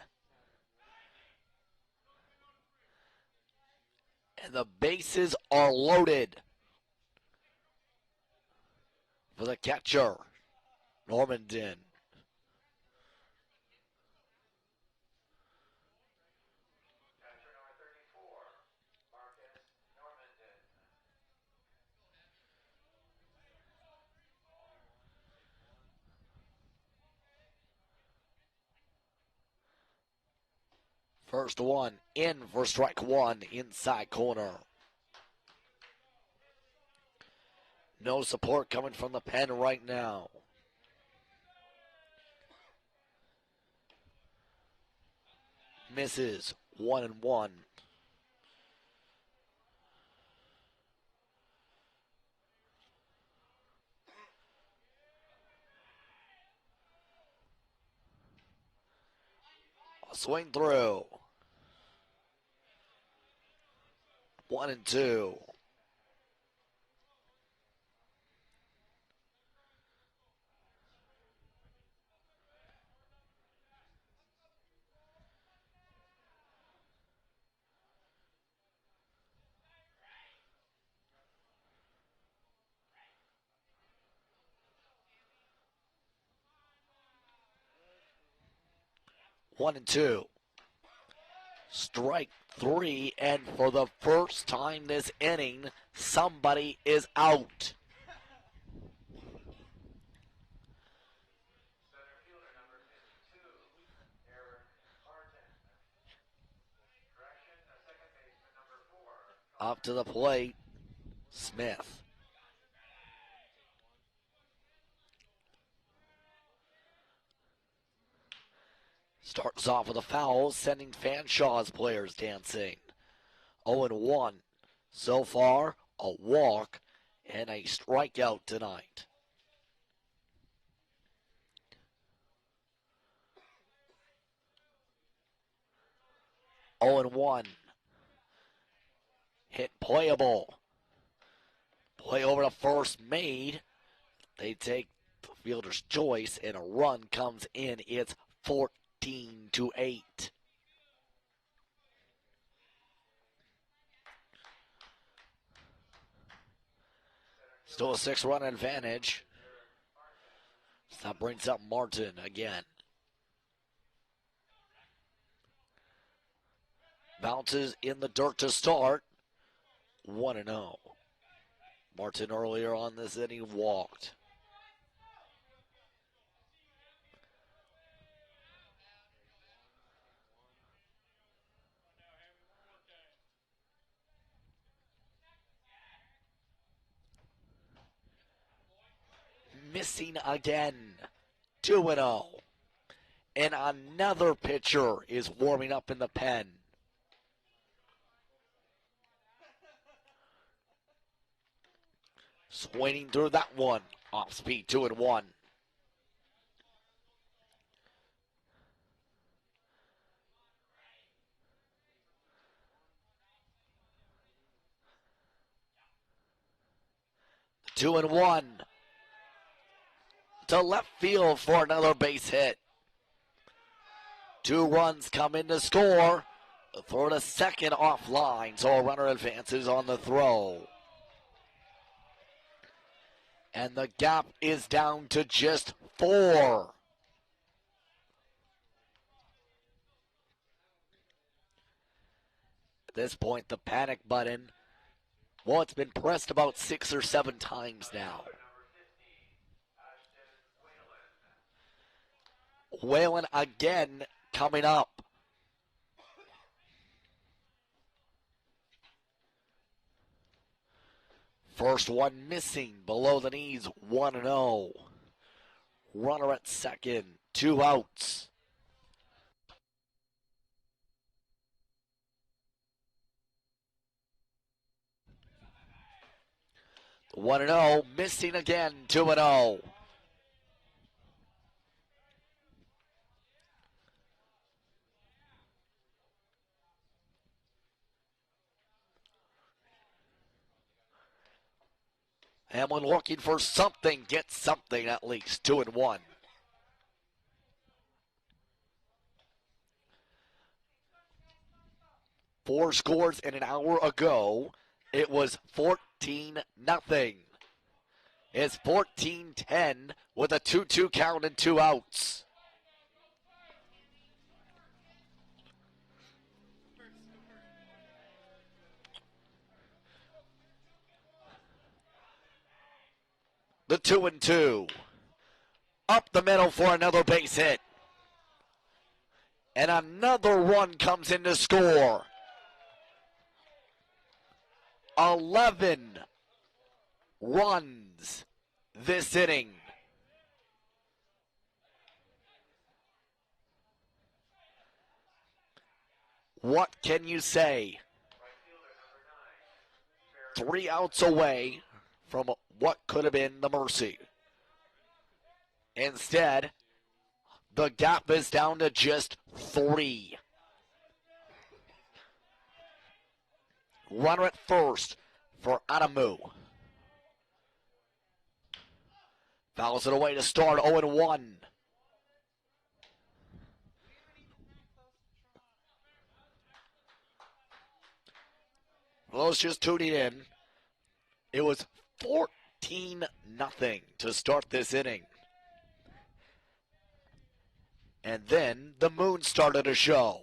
And the bases are loaded for the catcher, Normandin. First one in for strike one, inside corner. No support coming from the pen right now. Misses. 1-1. A swing through. 1-2. One and two. Strike three, and for the first time this inning, somebody is out. Up to the plate, Smith. Starts off with a foul, sending Fanshawe's players dancing. 0-1 so far, a walk and a strikeout tonight. 0-1. Hit playable. Play over to first made. They take the fielder's choice, and a run comes in. It's 14-8. Still a 6-run advantage. So that brings up Martin again. Bounces in the dirt to start. 1-0. Martin earlier on this inning walked. Missing again. 2-0. And another pitcher is warming up in the pen. Swinging through that one. Off speed, 2-1. The 2-1. To left field for another base hit. 2 runs come in to score. The throw to second offline, so a runner advances on the throw. And the gap is down to just 4. At this point, the panic button, well, it's been pressed about 6 or 7 times now. Whalen again coming up. First one missing, below the knees, 1-0. Runner at second, 2 outs. The 1-0, missing again, 2-0. Hamlin looking for something, get something at least, 2-1. Four scores in an hour ago. It was 14-0. It's 14-10 with a 2-2 count and 2 outs. The 2-2. Up the middle for another base hit. And another run comes in to score. 11 runs this inning. What can you say? 3 outs away from what could have been the mercy. Instead, the gap is down to just 3. Runner at first for Adamu. Fouls it away to start, 0-1. For those just tuning in, it was 14-0 to start this inning. And then the moon started to show.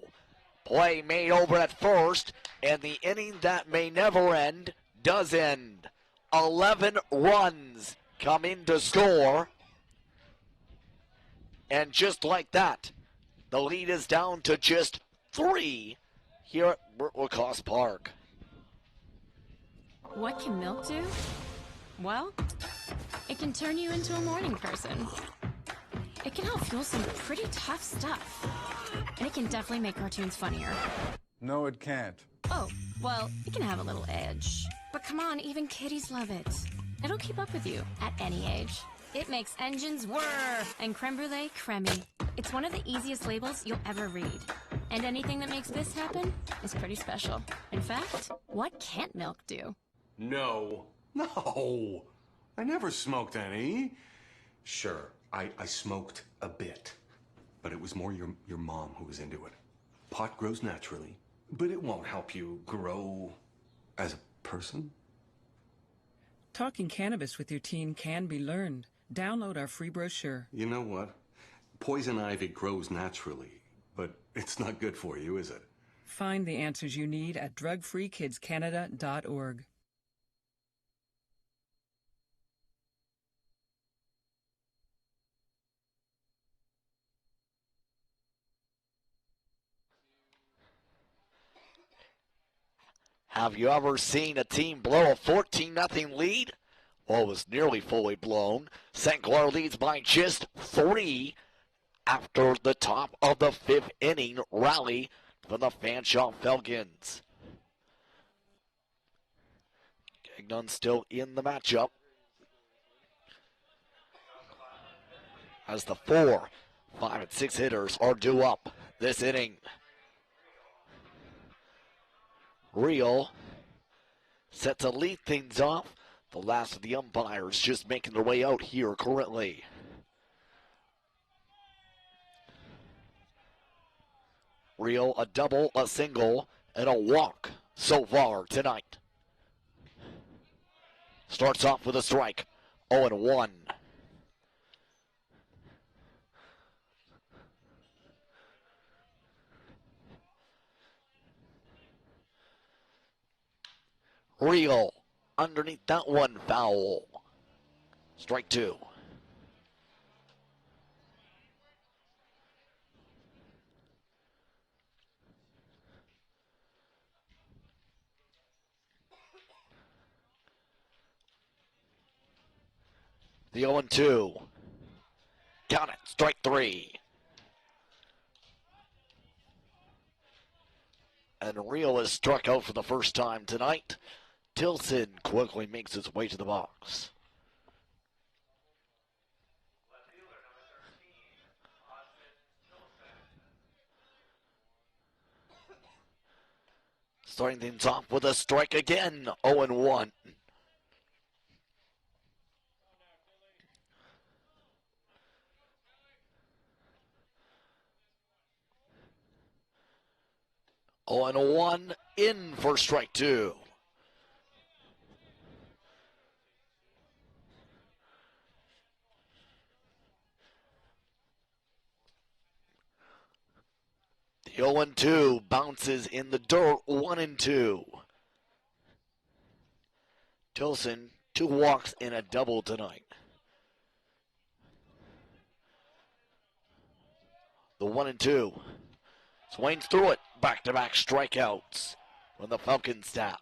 Play made over at first, and the inning that may never end does end. 11 runs come in to score. And just like that, the lead is down to just 3 here at Lacoste Park. What can milk do? Well, it can turn you into a morning person. It can help fuel some pretty tough stuff. And it can definitely make cartoons funnier. No, it can't. Oh, well, it can have a little edge. But come on, even kiddies love it. It'll keep up with you at any age. It makes engines whir and creme brulee creamy. It's one of the easiest labels you'll ever read. And anything that makes this happen is pretty special. In fact, what can't milk do? No. I never smoked any. Sure, I smoked a bit. But it was more your mom who was into it. Pot grows naturally, but it won't help you grow as a person. Talking cannabis with your teen can be learned. Download our free brochure. You know what? Poison ivy grows naturally, but it's not good for you, is it? Find the answers you need at drugfreekidscanada.org. Have you ever seen a team blow a 14-0 lead? Well, it was nearly fully blown. St. Clair leads by just 3 after the top of the 5th inning rally for the Fanshawe Falcons. Gagnon still in the matchup as the 4, 5, and 6 hitters are due up this inning. Real set to lead things off. The last of the umpires just making their way out here currently. Real, a double, a single, and a walk so far tonight. Starts off with a strike, 0-1. Real, underneath that one, foul. Strike 2. The 0-2. Count it, strike 3. And Real is struck out for the first time tonight. Tilson quickly makes his way to the box. Starting things off with a strike again, 0-1. Oh, and a 1 in for strike 2. The 0-2 bounces in the dirt, 1-2. Tilson, 2 walks and a double tonight. The 1-2. Swings through it. Back-to-back strikeouts from the Falcons staff.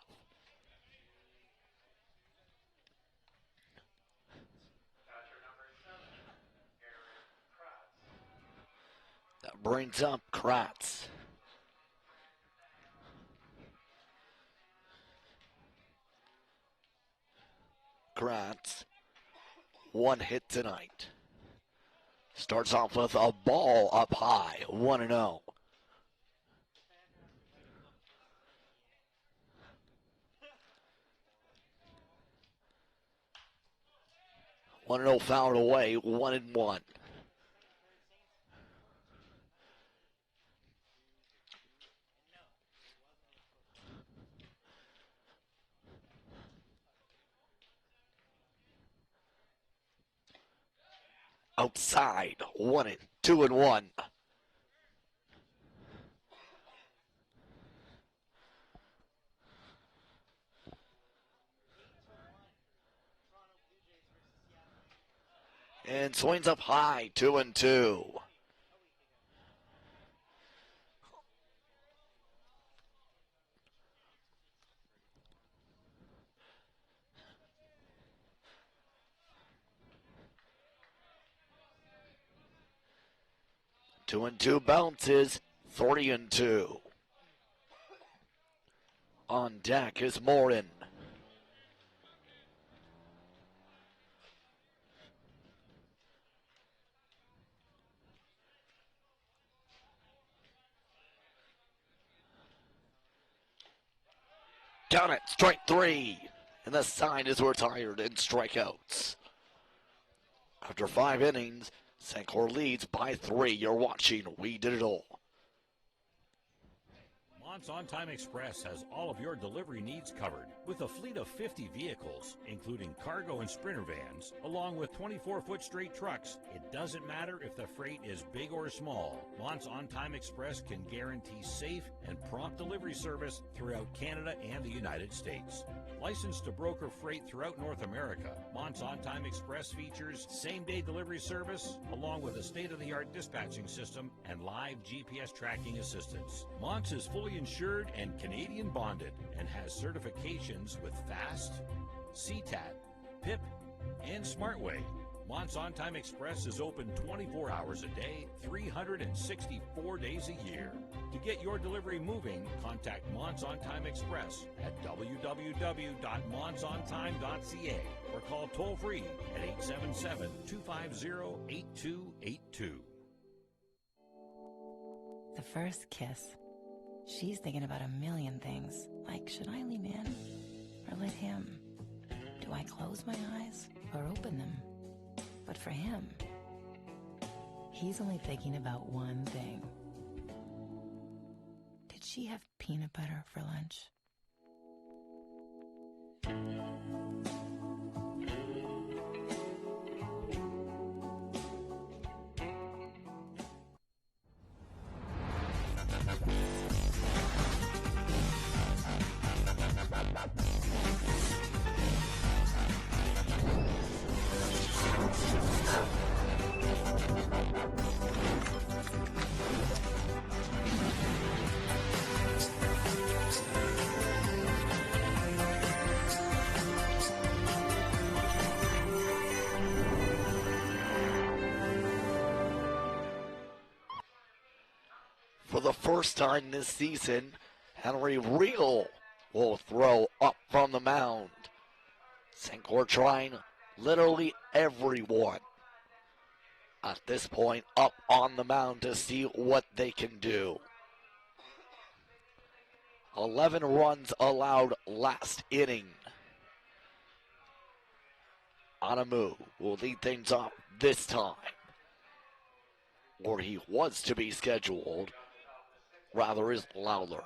That brings up Kratz. Kratz, 1 hit tonight. Starts off with a ball up high, 1-0. 1-0 fouled away, 1-1. Outside, 2-1. And swings up high, 2-2. Two and two bounces, 3-2. On deck is Morin. Count it, strike 3. And the sign is retired in strikeouts. After 5 innings, St. Clair leads by 3. You're watching We Did It All. Mont's On Time Express has all of your delivery needs covered with a fleet of 50 vehicles, including cargo and sprinter vans, along with 24-foot straight trucks. It doesn't matter if the freight is big or small. Mont's On Time Express can guarantee safe and prompt delivery service throughout Canada and the United States. Licensed to broker freight throughout North America, Mont's On Time Express features same-day delivery service, along with a state-of-the-art dispatching system and live GPS tracking assistance. Mont's is fully insured and Canadian bonded and has certifications with FAST, CTAT, PIP, and SmartWay. Mont's On Time Express is open 24 hours a day, 364 days a year. To get your delivery moving, contact Mont's On Time Express at www.montsontime.ca or call toll-free at 877-250-8282. The first kiss. She's thinking about a million things, like should I lean in or let him? Do I close my eyes or open them? But for him, he's only thinking about one thing. Did she have peanut butter for lunch? For the first time this season, Henry Regal will throw up from the mound. St. Clair trying literally everyone at this point up on the mound to see what they can do. 11 runs allowed last inning. Anamu will lead things off this time, or he was to be scheduled. Rather is Lawler.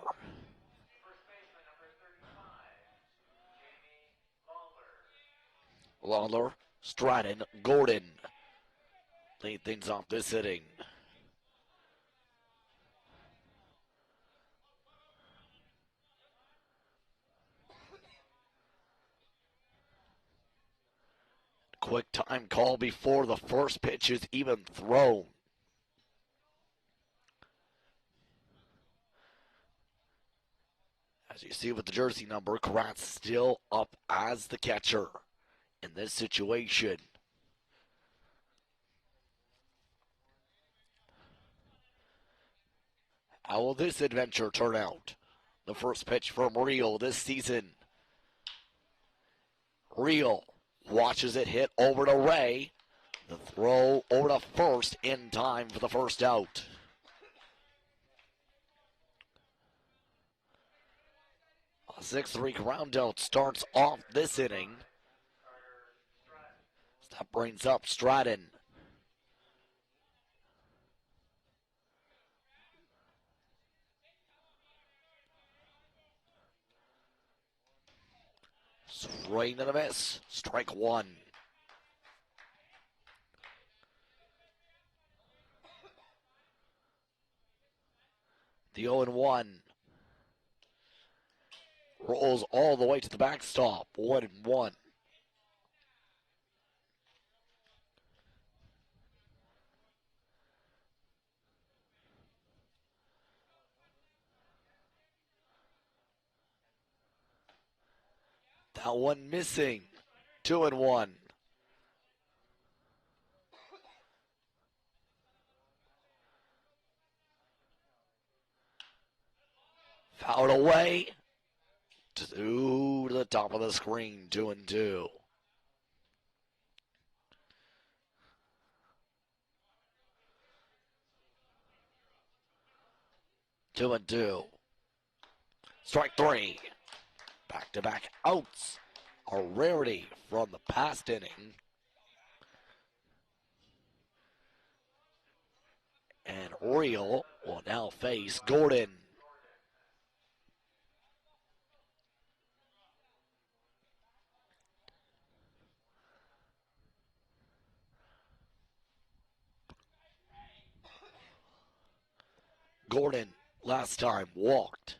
Lawler, Stratton, Gordon lead things off this inning. Quick time call before the first pitch is even thrown. As you see with the jersey number, Kratz still up as the catcher in this situation. How will this adventure turn out? The first pitch from Real this season. Real watches it hit over to Ray. The throw over to first in time for the first out. A 6-3 ground out starts off this inning. That brings up Stratton. Swing and a miss. Strike one. The 0-1. Rolls all the way to the backstop. 1-1. That one missing. 2-1. Fouled away. To the top of the screen. 2-2. Two and two. Strike three. Back back-to-back outs, a rarity from the past inning. And Oriole will now face Gordon. Gordon last time walked.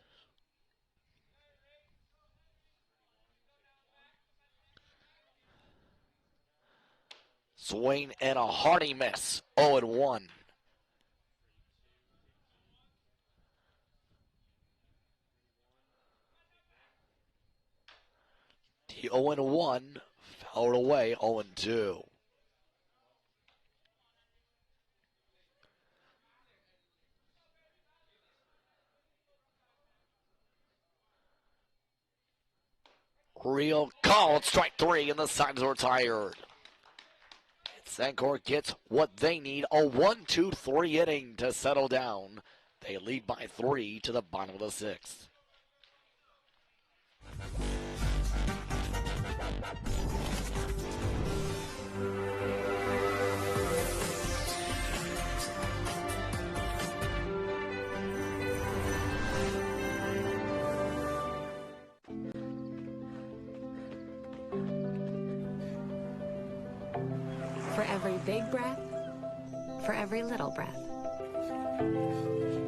Swing and a hearty miss, 0-1. The 0-1 fouled away, 0-2. Real called, strike three, and the signs are retired. St. Clair gets what they need, a 1-2-3 inning to settle down. They lead by 3 to the bottom of the sixth. For every big breath, for every little breath,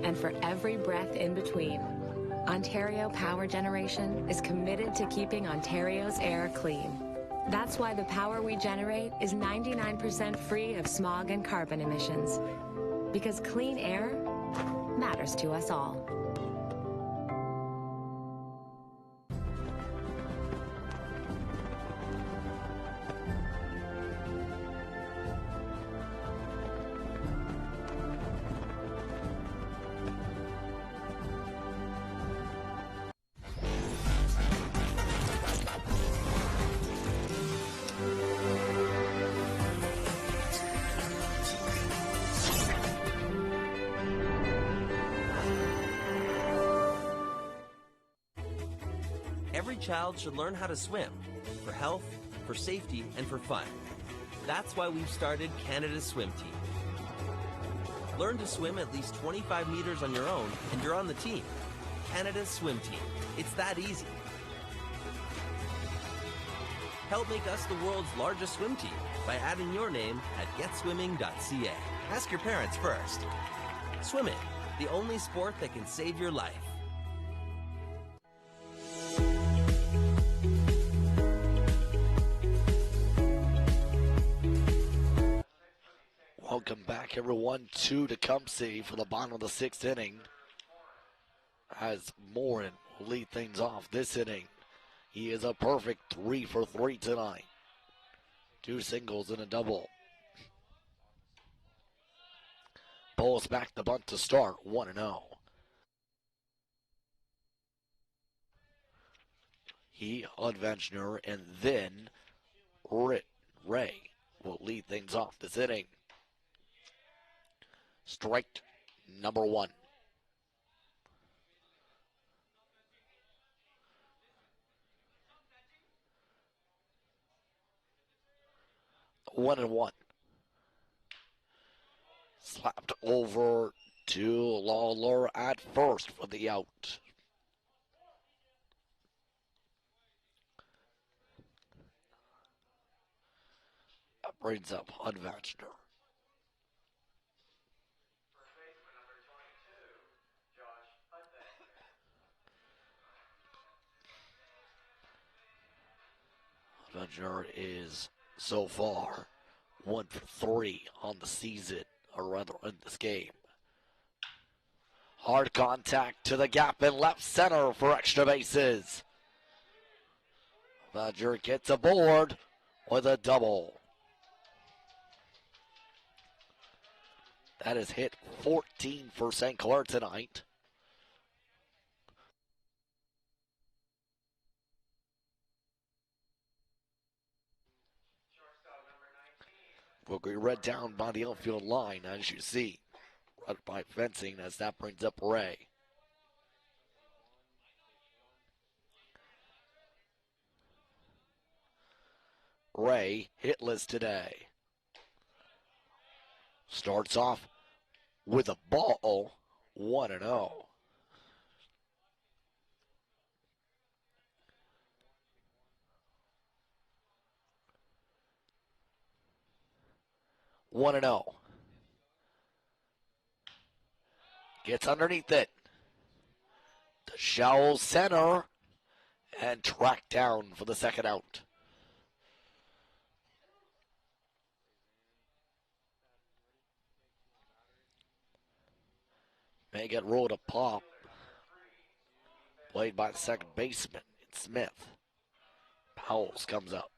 and for every breath in between, Ontario Power Generation is committed to keeping Ontario's air clean. That's why the power we generate is 99% free of smog and carbon emissions. Because clean air matters to us all. Every child should learn how to swim, for health, for safety, and for fun. That's why we've started Canada's Swim Team. Learn to swim at least 25 meters on your own, and you're on the team. Canada's Swim Team. It's that easy. Help make us the world's largest swim team by adding your name at getswimming.ca. Ask your parents first. Swimming, the only sport that can save your life. Welcome back, everyone, to Tecumseh for the bottom of the sixth inning. As Morin will lead things off this inning. He is a perfect 3 for 3 tonight. 2 singles and a double. Pulls back the bunt to start, 1-0. He, Adventure, and then Ray will lead things off this inning. Strike number 1. One and one. Slapped over to Lawler at first for the out. That brings up Adventure. Adventure is so far 1 for 3 on the season, or rather in this game. Hard contact to the gap in left center for extra bases. Badger gets aboard with a double. That is hit 14 for St. Clair tonight. Will be read down by the outfield line, as you see. Right by fencing, as that brings up Ray. Ray hitless today. Starts off with a ball, 1-0. One and 0. Gets underneath it. The Showl center and tracked down for the second out. May get ruled a pop. Played by the second baseman, Smith. Powles comes up.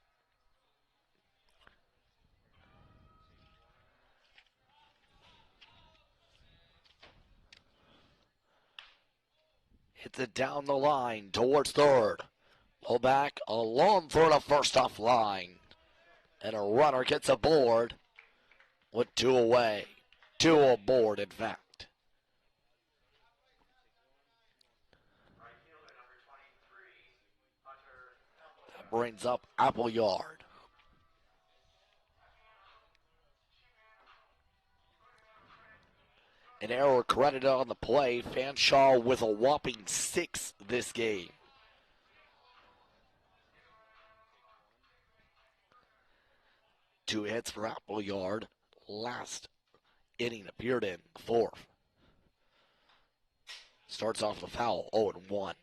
Hits it down the line towards third. Low back, a long throw to first off line. And a runner gets aboard with 2 away. 2 aboard, in fact. That brings up Appleyard. An error credited on the play. Fanshawe with a whopping 6 this game. Two hits for Appleyard. Last inning appeared in, 4th. Starts off the foul, 0-1.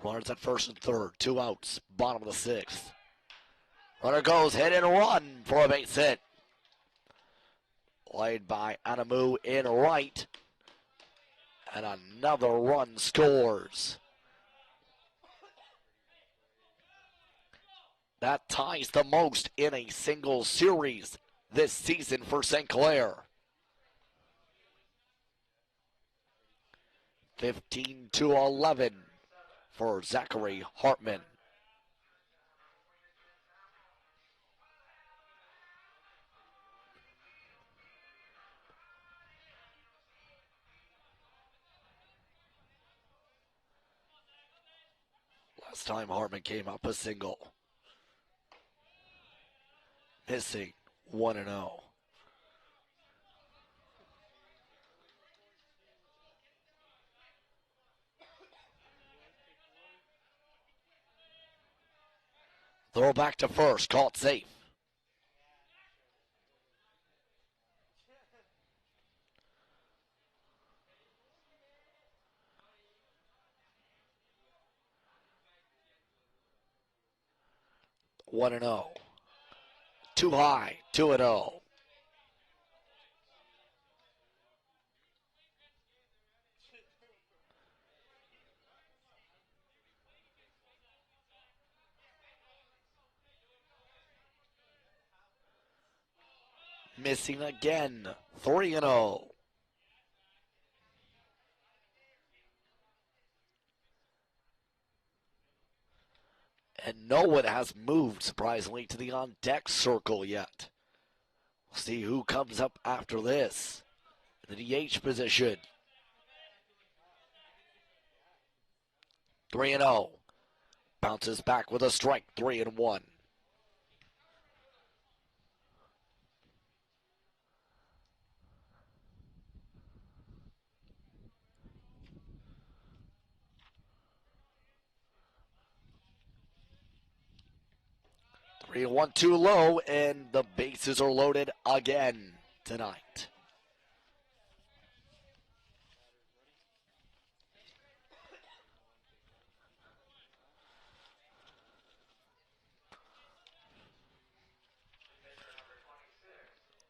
Runners at first and third, 2 outs, bottom of the 6th. Runner goes, hit and run for a base hit. Played by Anamu in right. And another run scores. That ties the most in a single series this season for St. Clair. 15-11 for Zachary Hartman. Last time Hartman came up a single. Missing 1-0. Throw back to first, caught safe. One and 0. Too high, 2-0. Missing again, 3-0. And no one has moved, surprisingly, to the on-deck circle yet. We'll see who comes up after this. In the DH position. 3-0. Bounces back with a strike, 3-1. Three and 1 too low, and the bases are loaded again tonight.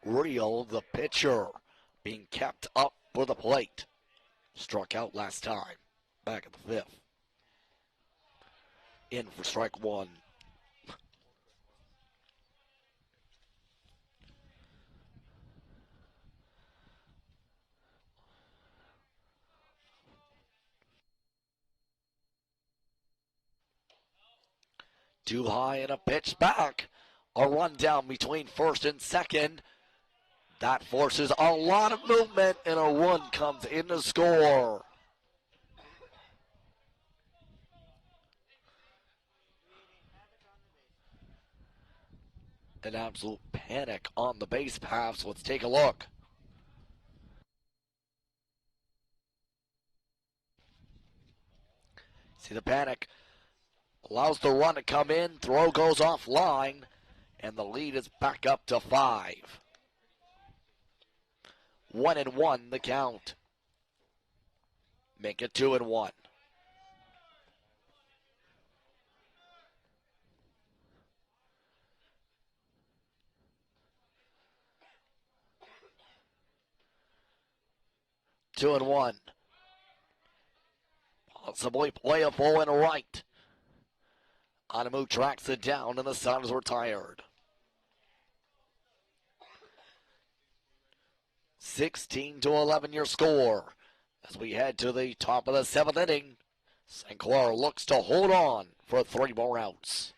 Real, the pitcher, being kept up for the plate. Struck out last time, back at the 5th. In for strike 1. Too high and a pitch back. a run down between first and second. That forces a lot of movement, and a run comes in to score. An absolute panic on the base paths. Let's take a look. See the panic. Allows the run to come in. Throw goes offline. And the lead is back up to 5. 1-1 the count. Make it 2-1. Two and one. Possibly playable and right. Anamu tracks it down and the side is retired. 16-11 your score. As we head to the top of the 7th inning, St. Clair looks to hold on for 3 more outs.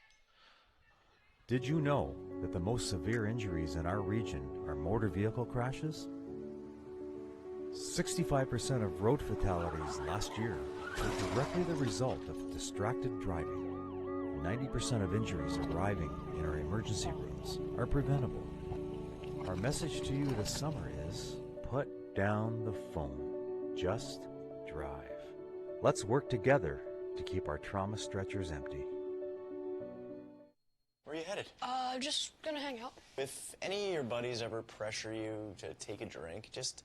Did you know that the most severe injuries in our region are motor vehicle crashes? 65% of road fatalities last year were directly the result of distracted driving. 90% of injuries arriving in our emergency rooms are preventable. Our message to you this summer is, put down the phone. Just drive. Let's work together to keep our trauma stretchers empty. Where are you headed? Just gonna hang out. If any of your buddies ever pressure you to take a drink, just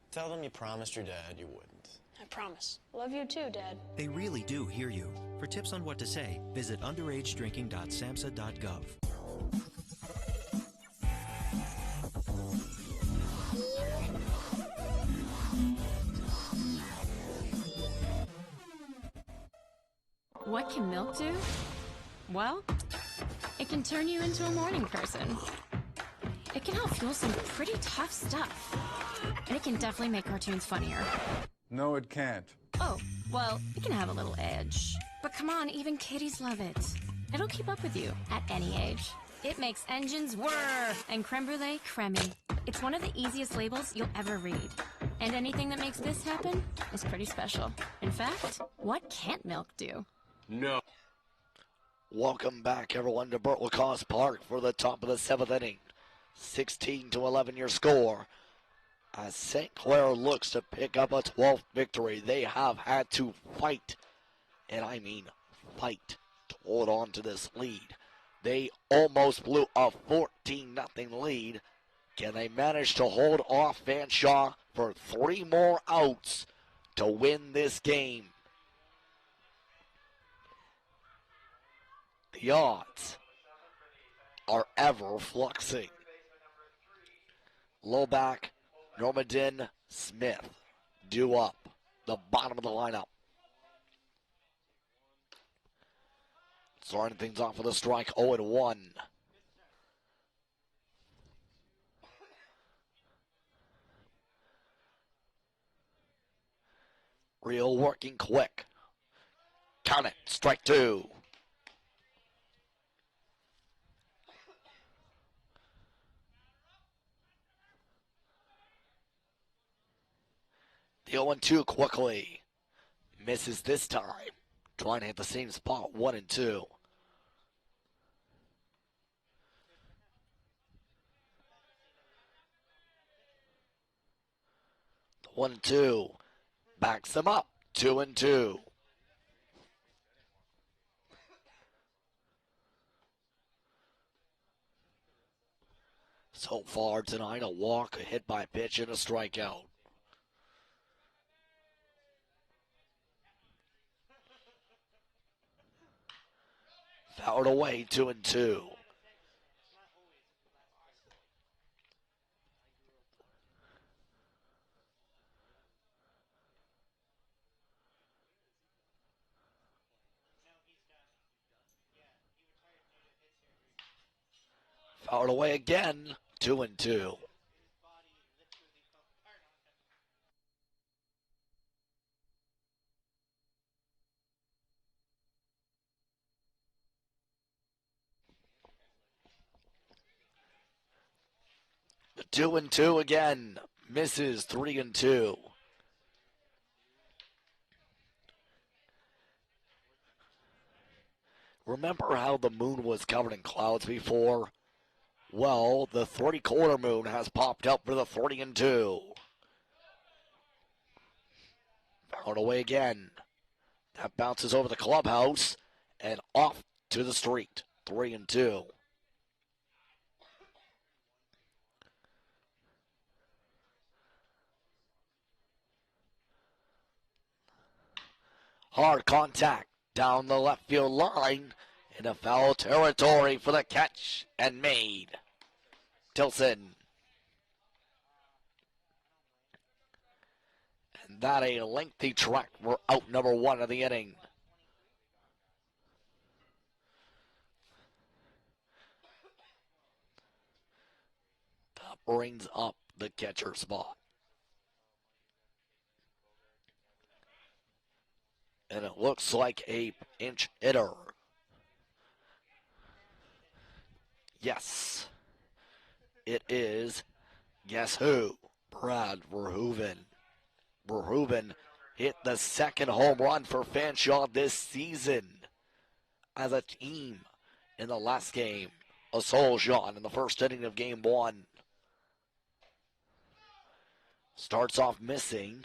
tell them you promised your dad you wouldn't. I promise. Love you too, Dad. They really do hear you. For tips on what to say, visit underagedrinking.samhsa.gov. What can milk do? Well, it can turn you into a morning person. It can help fuel some pretty tough stuff. And it can definitely make cartoons funnier. No, it can't. Oh, well, it can have a little edge. But come on, even kiddies love it. It'll keep up with you at any age. It makes engines whir and creme brulee creamy. It's one of the easiest labels you'll ever read. And anything that makes this happen is pretty special. In fact, what can't milk do? No. Welcome back, everyone, to Burt Lacoste Park for the top of the 7th inning. 16-11 your score. As St. Clair looks to pick up a 12th victory, they have had to fight, and I mean fight, to hold on to this lead. They almost blew a 14-0 lead. Can they manage to hold off Fanshawe for 3 more outs to win this game? The odds are ever fluxing. Low back, Normandy Smith due up, the bottom of the lineup. Starting things off with a strike, 0-1. Real working quick. Count it, strike 2. The 0-2 quickly. Misses this time. Trying to hit the same spot, 1-2. The 1-2 backs him up, 2-2. So far tonight, a walk, a hit by pitch, and a strikeout. Fouled away, 2-2. Fouled away again, 2-2. 2-2 again. Misses 3-2. Remember how the moon was covered in clouds before? Well, the 3/4 moon has popped up for the 3-2. Fouled away again. That bounces over the clubhouse and off to the street. 3-2. Hard contact down the left field line into foul territory for the catch and made. Tilson. And that a lengthy track for out number 1 of the inning. That brings up the catcher spot. And it looks like a pinch hitter. Yes, it is. Guess who? Brad Verhoeven. Verhoeven hit the second home run for Fanshawe this season as a team in the last game. A sole shot in the first inning of game 1. Starts off missing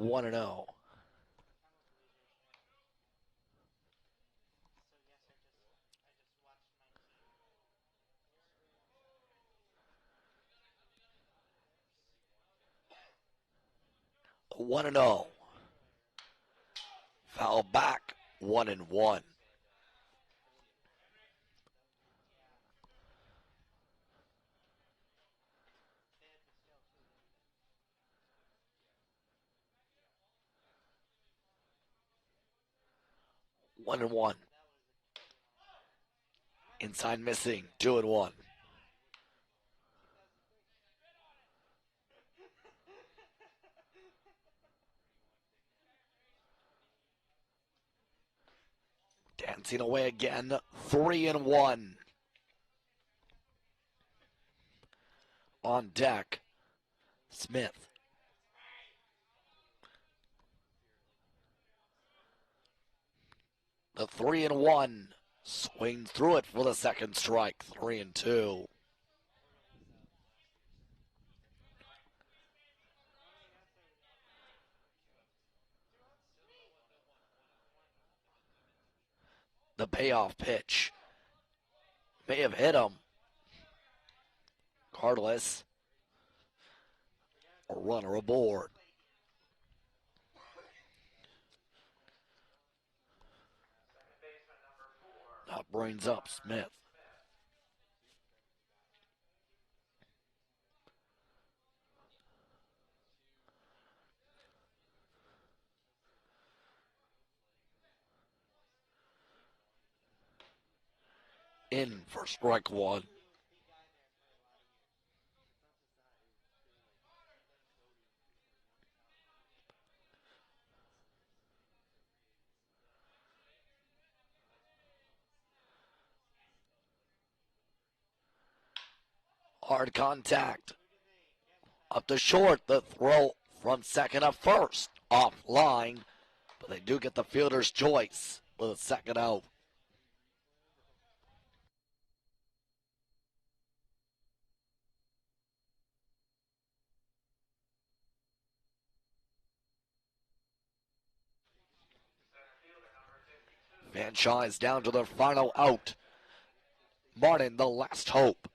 1-0. One and 0. Foul back 1-1. One and 1. Inside missing 2-1. Dancing away again, 3-1. On deck, Smith. The 3-1 swings through it for the second strike, 3-2. The payoff pitch may have hit him. Regardless, a runner aboard. That brings up Smith. In for strike 1. Hard contact. Up to short, the throw from second to first. Offline, but they do get the fielder's choice with a second out. Fanshawe is down to their final out. Martin, the last hope.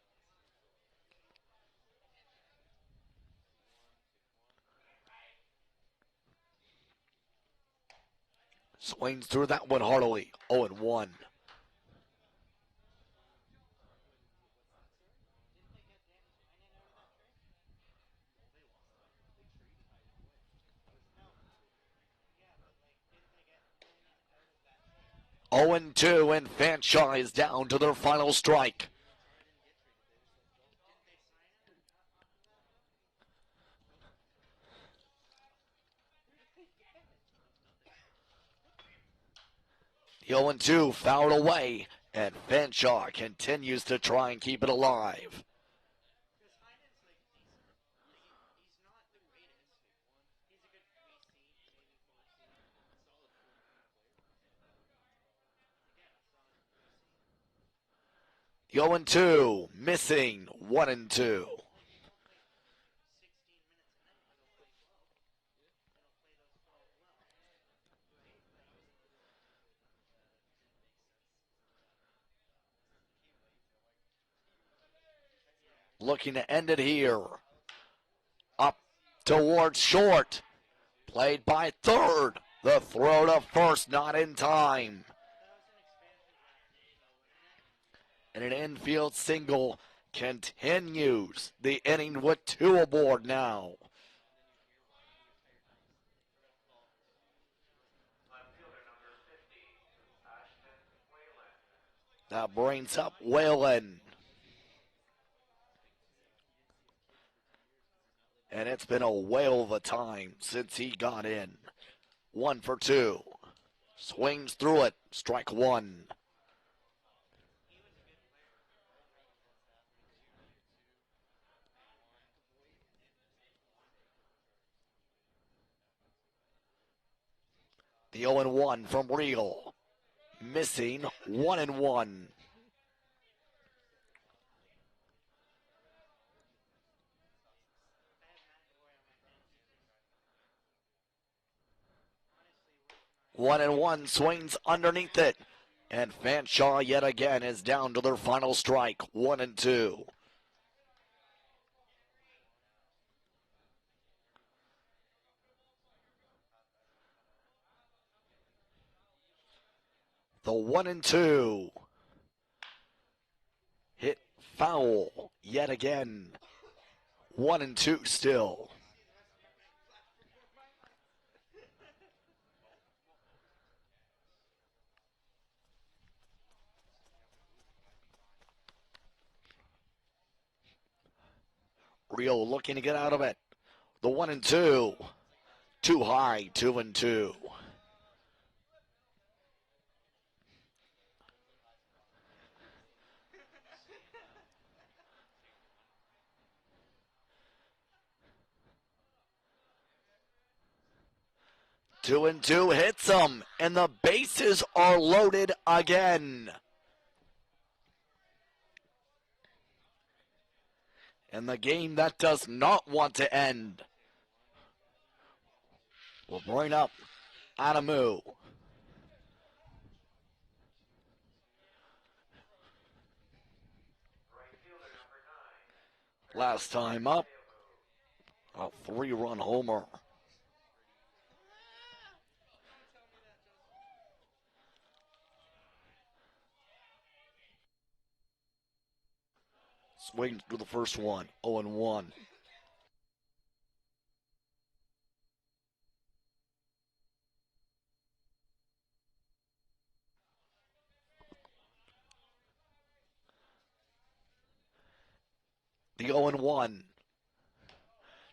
Swings through that one heartily. 0-1. And Fanshawe is down to their final strike. The 0-2 fouled away, and Fanshawe continues to try and keep it alive. The 0-2, missing 1-2. Looking to end it here. Up towards short. Played by third. The throw to first, not in time. And an infield single continues the inning with 2 aboard now. That brings up Whalen. And it's been a whale of a time since he got in. 1 for 2. Swings through it. Strike 1. The 0-1 from Regal. Missing 1-1. One and one swings underneath it. And Fanshawe yet again is down to their final strike. 1-2. The 1-2. Hit foul yet again. 1-2 still. Real looking to get out of it. The 1-2. Too high, 2-2. Two and two hits him, and the bases are loaded again. And the game that does not want to end will bring up Adamu. Last time up, a 3-run homer. Swings to the first one, 0-1. The 0-1.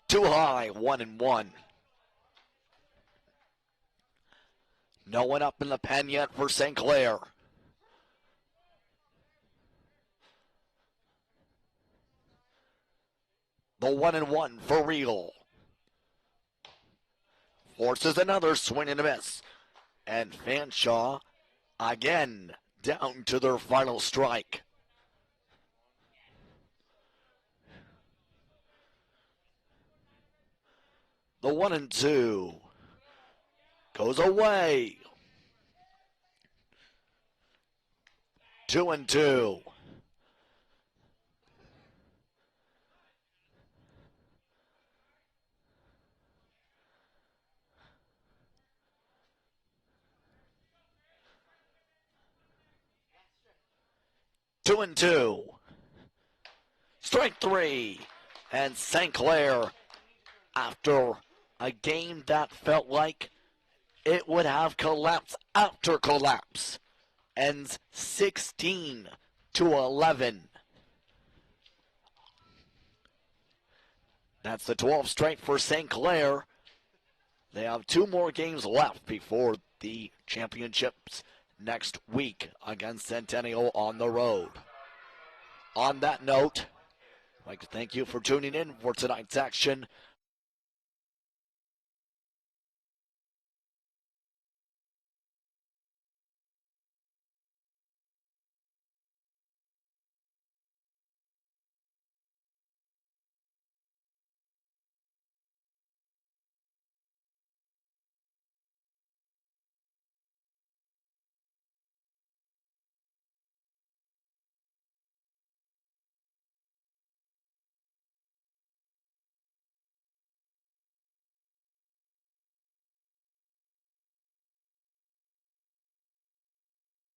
Too high, 1-1. No one up in the pen yet for St. Clair. The 1-1 for Regal. Forces another swing and a miss. And Fanshawe again down to their final strike. The 1-2 goes away. 2-2. Two and two. Strike 3. And St. Clair, after a game that felt like it would have collapse after collapse, ends 16-11. That's the 12th straight for St. Clair. They have 2 more games left before the championships next week against Centennial on the road. On that note, I'd like to thank you for tuning in for tonight's action